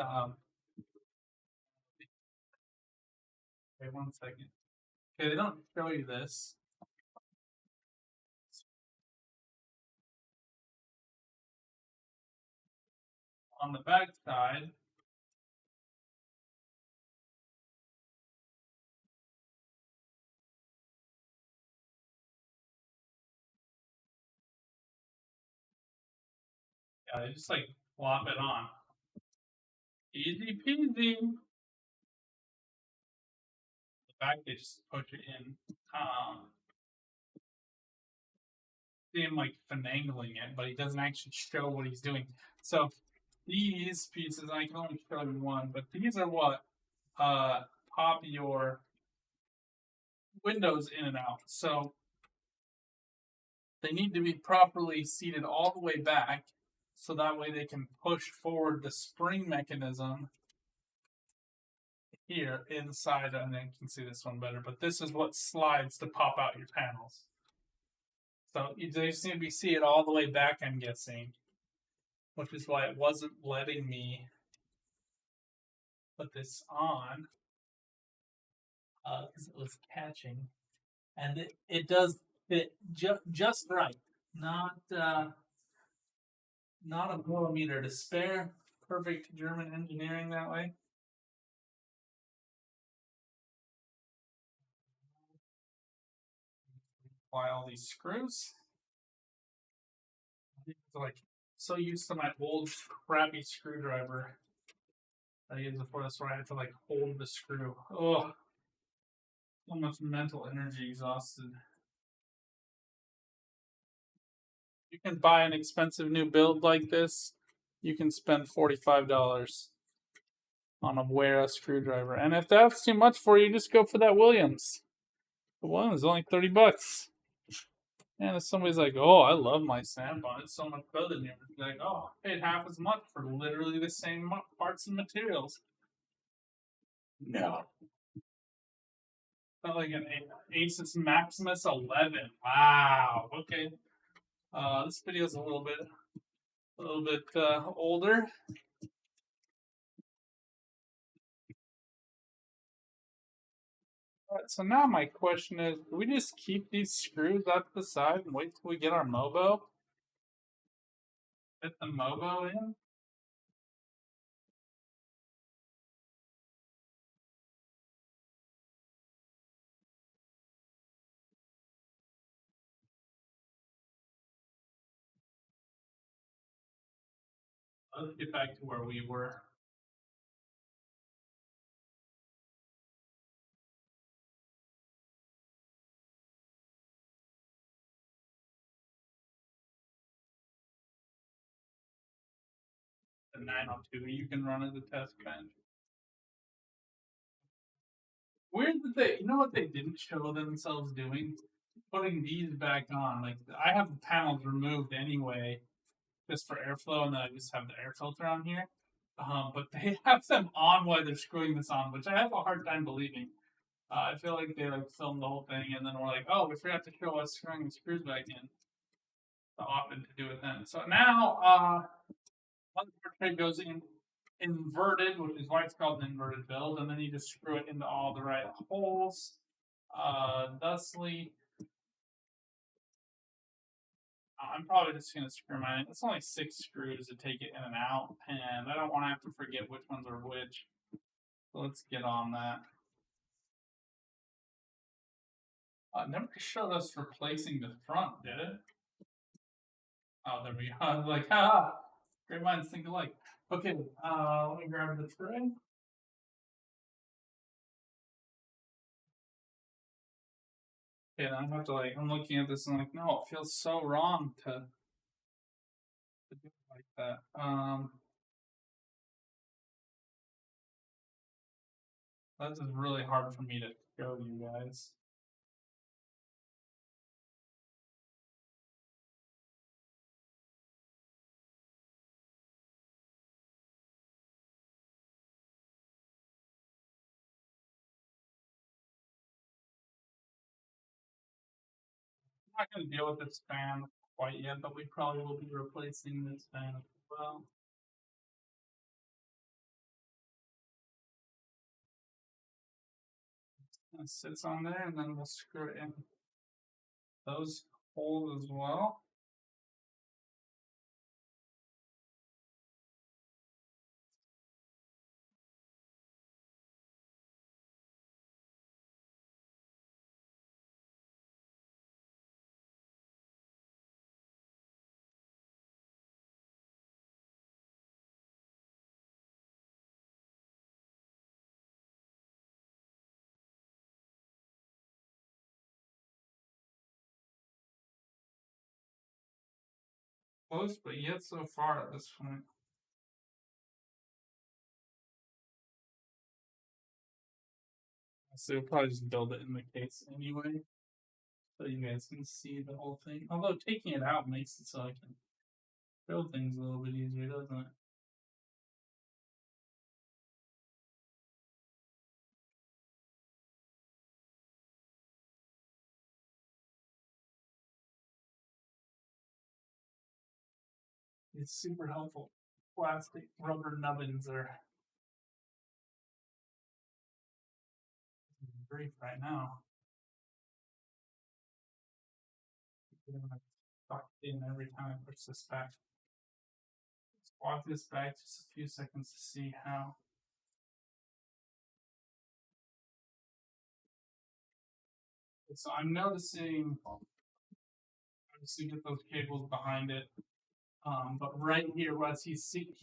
wait 1 second. Okay, they don't show you this. On the back side, yeah, they just like plop it on. Easy peasy. The back, they just push it in. See him like finagling it, but he doesn't actually show what he's doing. So these pieces, I can only show you one, but these are what pop your windows in and out. So they need to be properly seated all the way back, so that way they can push forward the spring mechanism here inside, and then you can see this one better, but this is what slides to pop out your panels. So they just need to be seated all the way back, I'm guessing, which is why it wasn't letting me put this on, because it was catching, and it does fit just right, not a millimeter to spare. Perfect German engineering that way. Apply all these screws. Like, so used to my old crappy screwdriver I used before this, where I had to like hold the screw. Oh, So much mental energy exhausted. You can buy an expensive new build like this. You can spend $45 on a Wera screwdriver. And if that's too much for you, just go for that Williams. The Williams is only $30. And if somebody's like, "Oh, I love my Snap-on, it's so much better than yours," you're like, "Oh, I paid half as much for literally the same parts and materials." No. Felt like an Asus Maximus 11. Wow. Okay. This video is a little bit older. All right, so now my question is, do we just keep these screws out to the side and wait till we get our Mobo? Fit the Mobo in? Let's get back to where we were. The 902 you can run as a test bench. Weird that you know what they didn't show themselves doing? Putting these back on. Like, I have the panels removed anyway, just for airflow, and then I just have the air filter on here. But they have them on while they're screwing this on, which I have a hard time believing. I feel like they filmed the whole thing, and then we're like, "Oh, we forgot to show us screwing the screws back in." So often to do it then. So now, one tray goes in inverted, which is why it's called an inverted build, and then you just screw it into all the right holes. Thusly, I'm probably just going to screw mine. It's only 6 screws to take it in and out, and I don't want to have to forget which ones are which. So let's get on that. Never showed us replacing the front, did it? Oh, there we go. I was like, great minds think alike. Okay, let me grab the tray. Okay, then I have to I'm looking at this and I'm like, no, it feels so wrong to do it like that. This is really hard for me to show you guys. I'm not going to deal with this fan quite yet, but we probably will be replacing this fan as well. It sits on there, and then we'll screw it in those holes as well. Close, but yet so far at this point. So we'll probably just build it in the case anyway, so you guys can see the whole thing. Although taking it out makes it so I can build things a little bit easier, doesn't it? It's super helpful. Plastic rubber nubbins are great right now. I'm gonna tuck it in every time I push this back. Let's walk this back just a few seconds to see how. So I'm noticing, obviously, get those cables behind it. But right here, he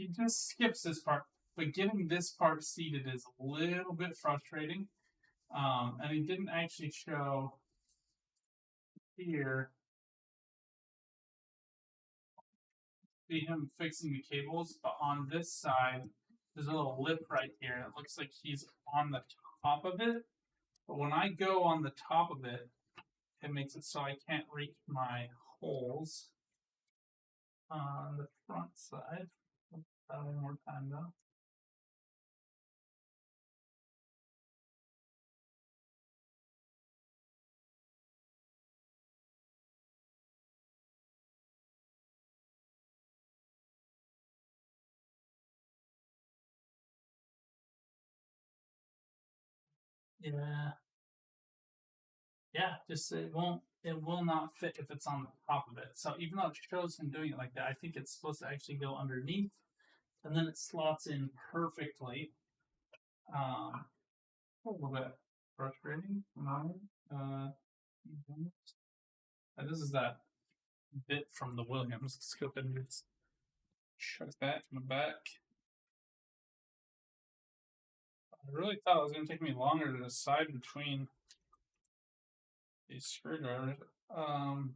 just skips this part. But getting this part seated is a little bit frustrating. And he didn't actually show here. See him fixing the cables, but on this side, there's a little lip right here. It looks like he's on the top of it. But when I go on the top of it, it makes it so I can't reach my holes on the front side. Let's try one more time though. Yeah. Yeah, just it will not fit if it's on the top of it. So even though it shows him doing it like that, I think it's supposed to actually go underneath and then it slots in perfectly. A little bit frustrating. This is that bit from the Williams. Let's go ahead and check that from the back. I really thought it was going to take me longer to decide between these screwdrivers. I'm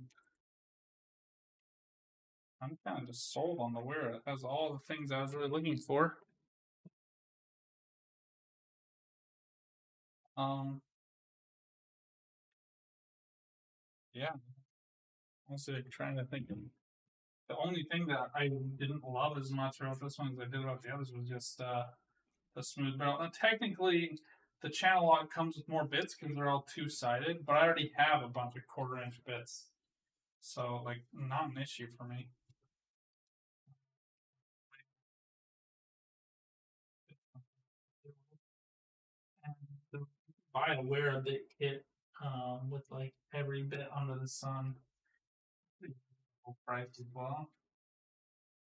kind of just sold on the wear. It has all the things I was really looking for. Yeah. Also trying to think. The only thing that I didn't love as much about this one as I did about the others was just the smooth barrel. And technically, the channel lock comes with more bits because they're all two-sided, but I already have a bunch of 1/4-inch bits. So, like, not an issue for me. And buy a wear the kit with like every bit under the sun. Price as well.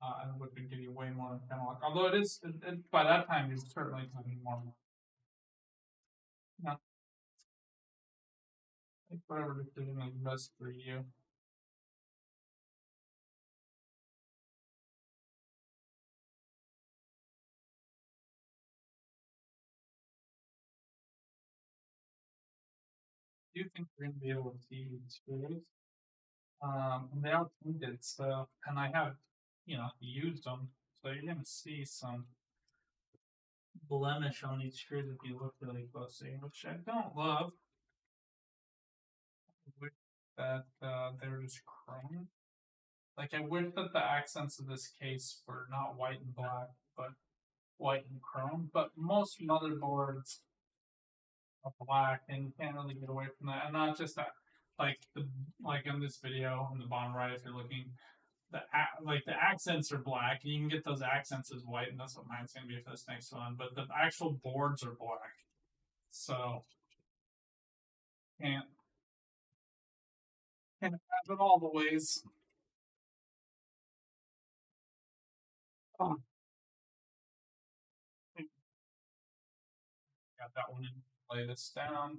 And would give you way more than channel lock. Although by that time it's certainly having more. Yeah. I think whatever decision is best for you. Do you think we're going to be able to see these screws? And they are tinted, so, and I have, used them, so you're going to see some blemish on these screws if you look really closely, which I don't love. I wish that they were just chrome. Like, I wish that the accents of this case were not white and black, but white and chrome. But most motherboards are black, and you can't really get away from that. And not just that, like in this video in the bottom right, if you're looking, the accents are black, and you can get those accents as white, and that's what mine's gonna be for this next one. But the actual boards are black, so can't have it all the ways. Oh. Got that one in. Lay this down.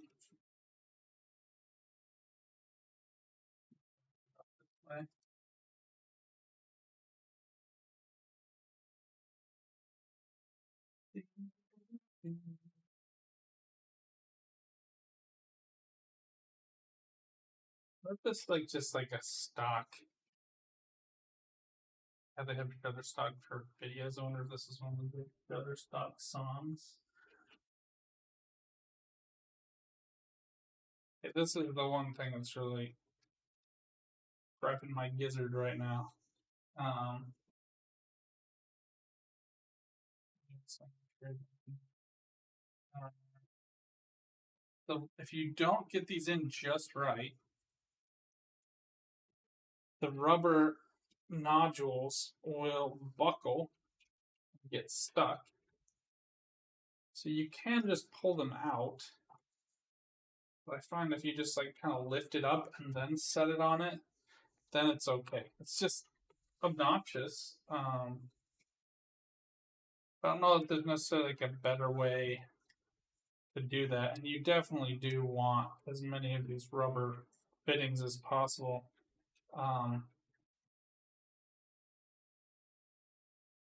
What if this just like a stock? Have they have other stock for videos? I wonder if this is one of the other stock songs. Yeah, this is the one thing that's really griping my gizzard right now. So if you don't get these in just right, the rubber nodules will buckle, get stuck. So you can just pull them out. But I find if you just kind of lift it up and then set it on it, then it's okay. It's just obnoxious. I don't know if there's necessarily a better way to do that. And you definitely do want as many of these rubber fittings as possible.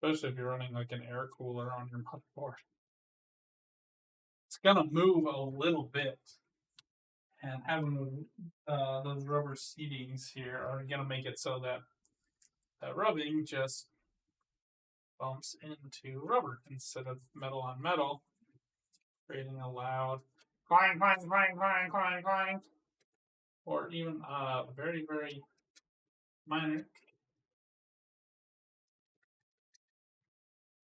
Especially if you're running an air cooler on your motherboard. It's it's gonna move a little bit, and having those rubber seatings here are gonna make it so that the rubbing just bumps into rubber instead of metal on metal, creating a loud clang, clang, clang, clang, clang, clang, or even a very, very minor.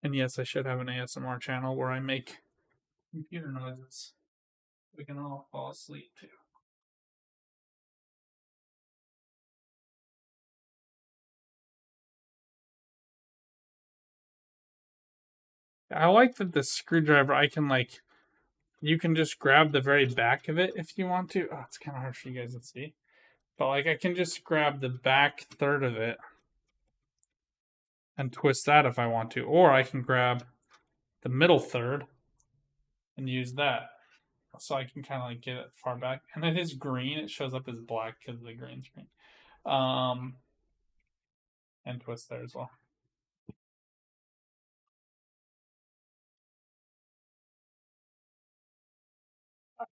And yes, I should have an ASMR channel where I make computer noises. We can all fall asleep too. I like that the screwdriver, I can like, you can just grab the very back of it if you want to. Oh, it's kind of hard for you guys to see. But like, I can just grab the back third of it and twist that if I want to. Or I can grab the middle third and use that. So I can kind of like get it far back. And it is green. It shows up as black because of the green screen. And twist there as well.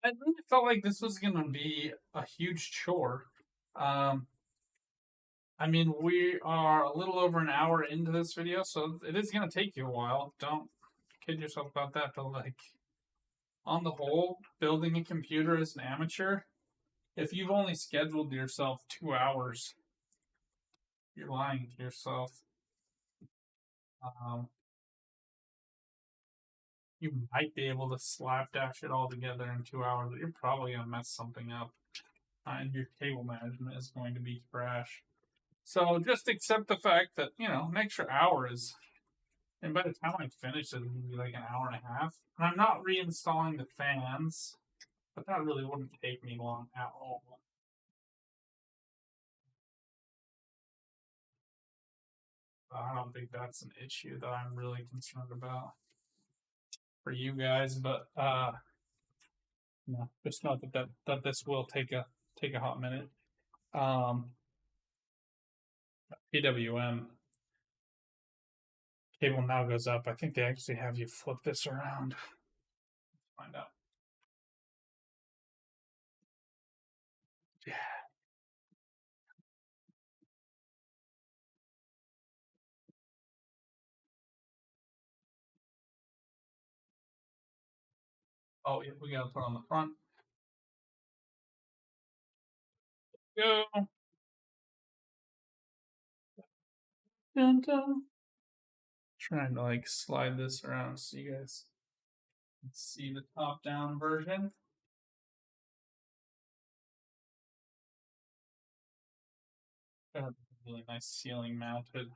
I really felt like this was going to be a huge chore. I mean, we are a little over an hour into this video, so it is going to take you a while. Don't kid yourself about that. But like, on the whole, building a computer as an amateur, if you've only scheduled yourself 2 hours, you're lying to yourself. You might be able to slapdash it all together in 2 hours, but you're probably going to mess something up. And your cable management is going to be trash. So just accept the fact that, an extra hour is, and by the time I finish, it'll be like an hour and a half. And I'm not reinstalling the fans, but that really wouldn't take me long at all. I don't think that's an issue that I'm really concerned about for you guys, but no, just know that this will take a hot minute. PWM cable now goes up. I think they actually have you flip this around. Let's find out. Yeah. Oh, yeah, we gotta put on the front. Go. Dun, dun. Trying to like slide this around so you guys can see the top down version. Got a really nice ceiling mounted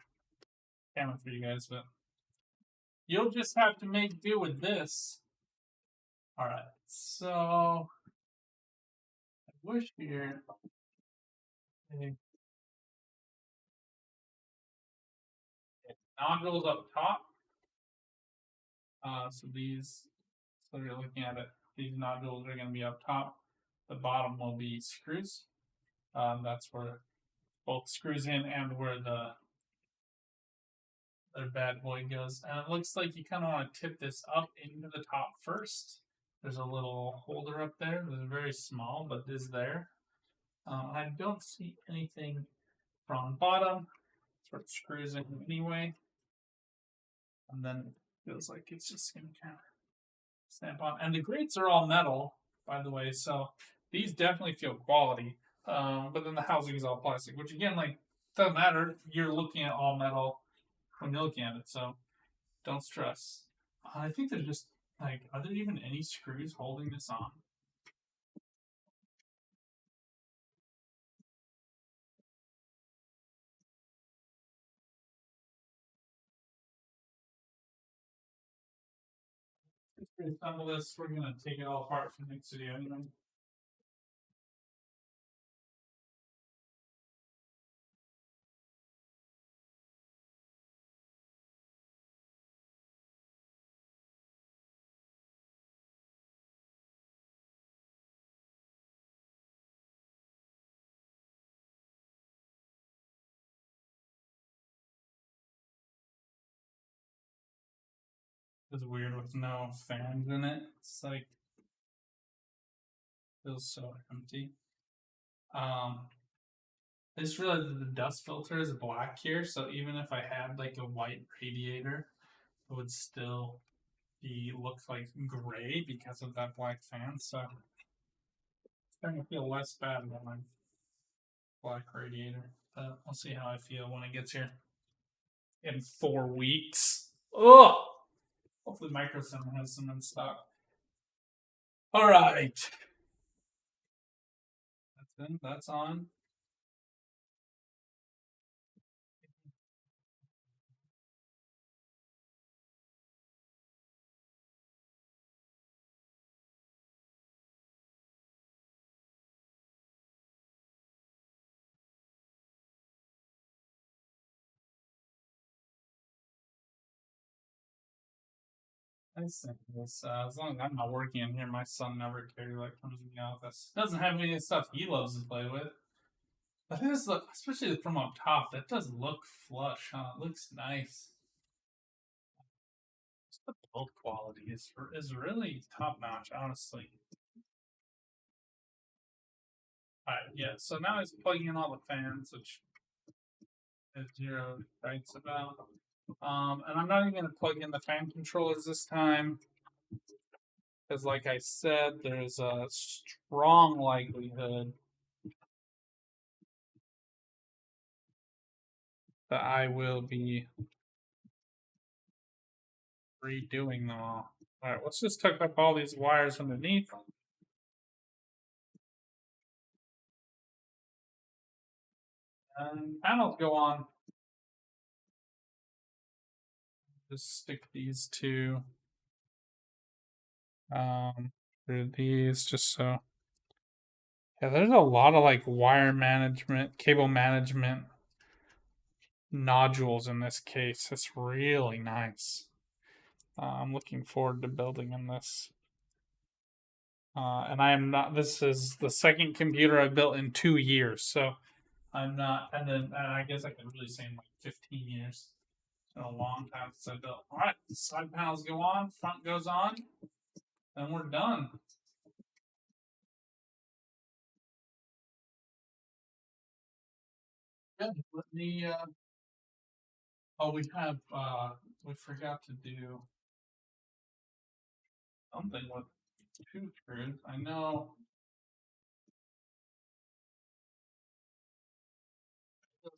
camera for you guys, but you'll just have to make do with this. All right, so I wish here. Okay. Nodules up top. So you're looking at it. These nodules are going to be up top. The bottom will be screws. That's where both screws in and where the other bad boy goes. And it looks like you kind of want to tip this up into the top first. There's a little holder up there. It's very small, but it is there. I don't see anything from the bottom. Sort of screws in anyway. And then it feels like it's just going to kind of snap on. And the grates are all metal, by the way, so these definitely feel quality. But then the housing is all plastic, which again, like, doesn't matter. You're looking at all metal when you're looking at it, so don't stress. I think there's just, like, are there even any screws holding this on? Some of this, we're gonna take it all apart for the next video anyway. It's weird with no fans in it. It's like Feels so empty. I just realized that the dust filter is black here, so even if I had like a white radiator, it would still be look like gray because of that black fan. So it's starting to feel less bad than my black radiator. But I'll see how I feel when it gets here in 4 weeks. Ugh! Hopefully Microsim has some in stock. All right. That's in. That's on. Nice thing is, as long as I'm not working in here, my son never carries like comes in the office. Doesn't have any of the stuff he loves to play with. But it does look, especially from up top, that does look flush, huh? It looks nice. Just the build quality is really top notch, honestly. Alright, yeah, so now he's plugging in all the fans, which Zero writes about. And I'm not even going to plug in the fan controllers this time. Because, like I said, there's a strong likelihood that I will be redoing them all. Alright, let's just hook up all these wires underneath. And panels go on. Just stick these two through these just so. Yeah, there's a lot of like wire management, cable management nodules in this case. It's really nice. I'm looking forward to building in this. And I am not. This is the second computer I built in 2 years, so I'm not. And then I guess I can really say in like 15 years. It's been a long time since I built. All right, side panels go on, front goes on, and we're done. Good. Let me. Oh, we have. We forgot to do something with 2 screws. I know.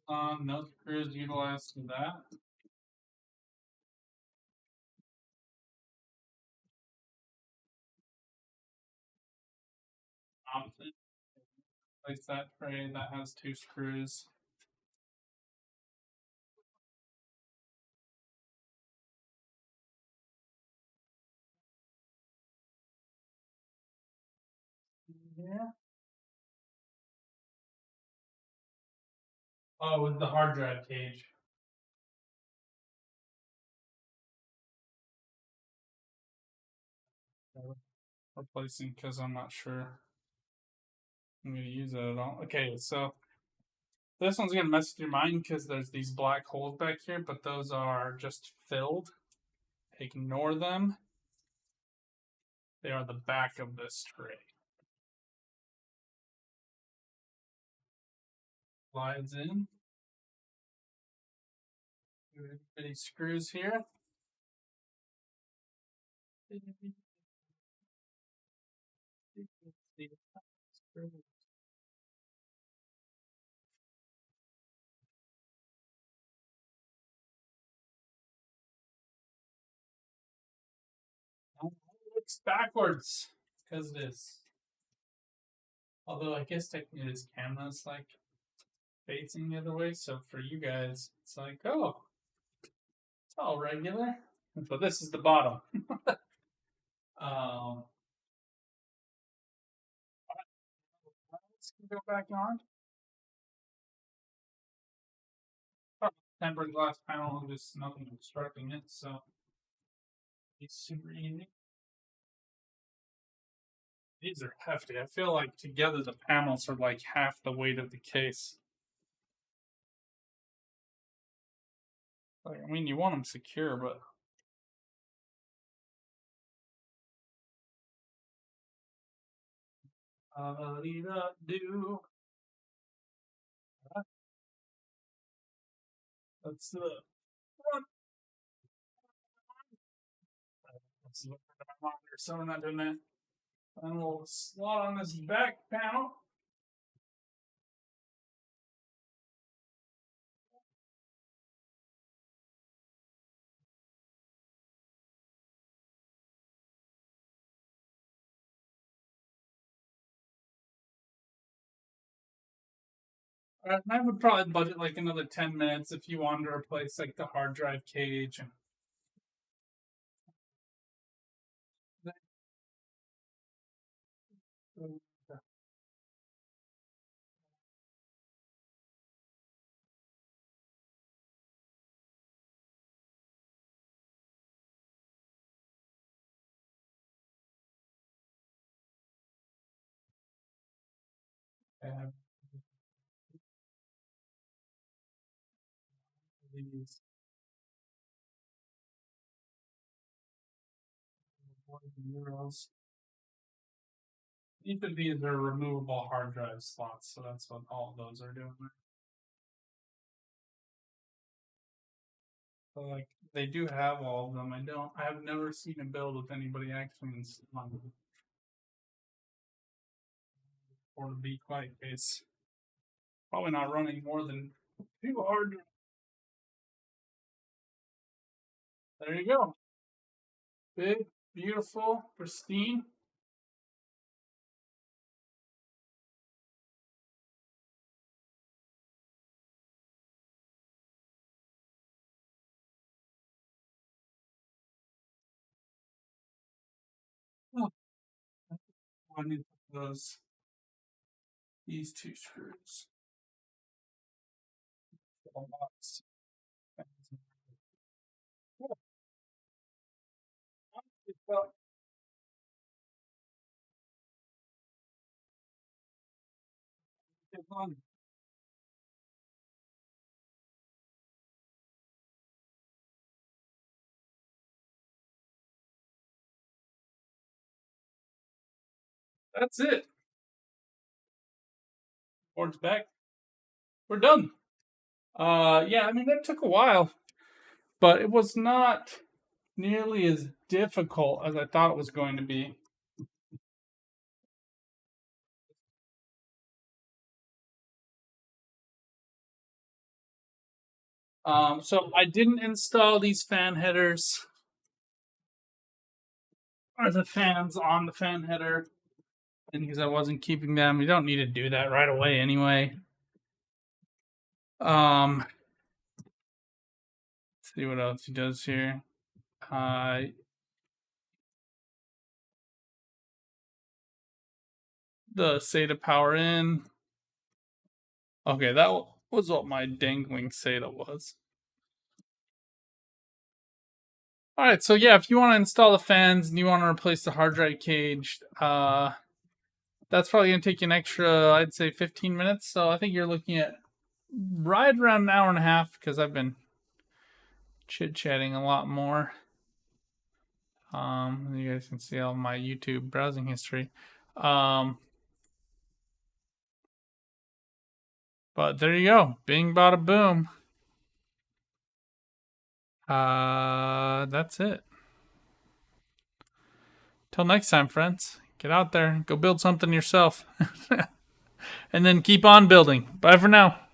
No screws utilized for that. Opposite. Place that tray that has 2 screws. Yeah. Oh, with the hard drive cage. Replacing because I'm not sure I'm going to use it at all. Okay, so this one's going to mess with your mind because there's these black holes back here, but those are just filled. Ignore them. They are the back of this tray. Slides in. Bitty screws here. It looks backwards because it is. Although I guess technically this camera's like facing the other way, so for you guys, it's like, oh, it's all regular. But this is the bottom. um, let's go back on. Tempered glass panel, just nothing obstructing it, so it's super easy. These are hefty. I feel like together the panels are like half the weight of the case. Like, I mean, you want them secure, but Do. Let's run. Let's look at our monitor, so we're not doing that. And we'll slot on this back panel. I would probably budget like another 10 minutes if you wanted to replace like the hard drive cage and these euros. Each of these are removable hard drive slots, so that's what all of those are doing. So like they do have all of them. I have never seen a build with anybody actually installing them. Or the Be Quiet case. Probably not running more than 2 hard drives. There you go. Big, beautiful, pristine. Oh, I need these 2 screws. That's it. Board's back. We're done. Yeah, I mean that took a while, but it was not nearly as difficult as I thought it was going to be. So I didn't install these fan headers or the fans on the fan header, and because I wasn't keeping them, you don't need to do that right away anyway. Let's see what else he does here. The SATA power in. Okay, that was what my dangling SATA was. All right, so yeah, if you want to install the fans and you want to replace the hard drive cage, that's probably going to take you an extra, I'd say 15 minutes. So I think you're looking at right around an hour and a half because I've been chit-chatting a lot more. You guys can see all my YouTube browsing history. But there you go. Bing, bada, boom. That's it. Till next time, friends. Get out there, go build something yourself. And then keep on building. Bye for now.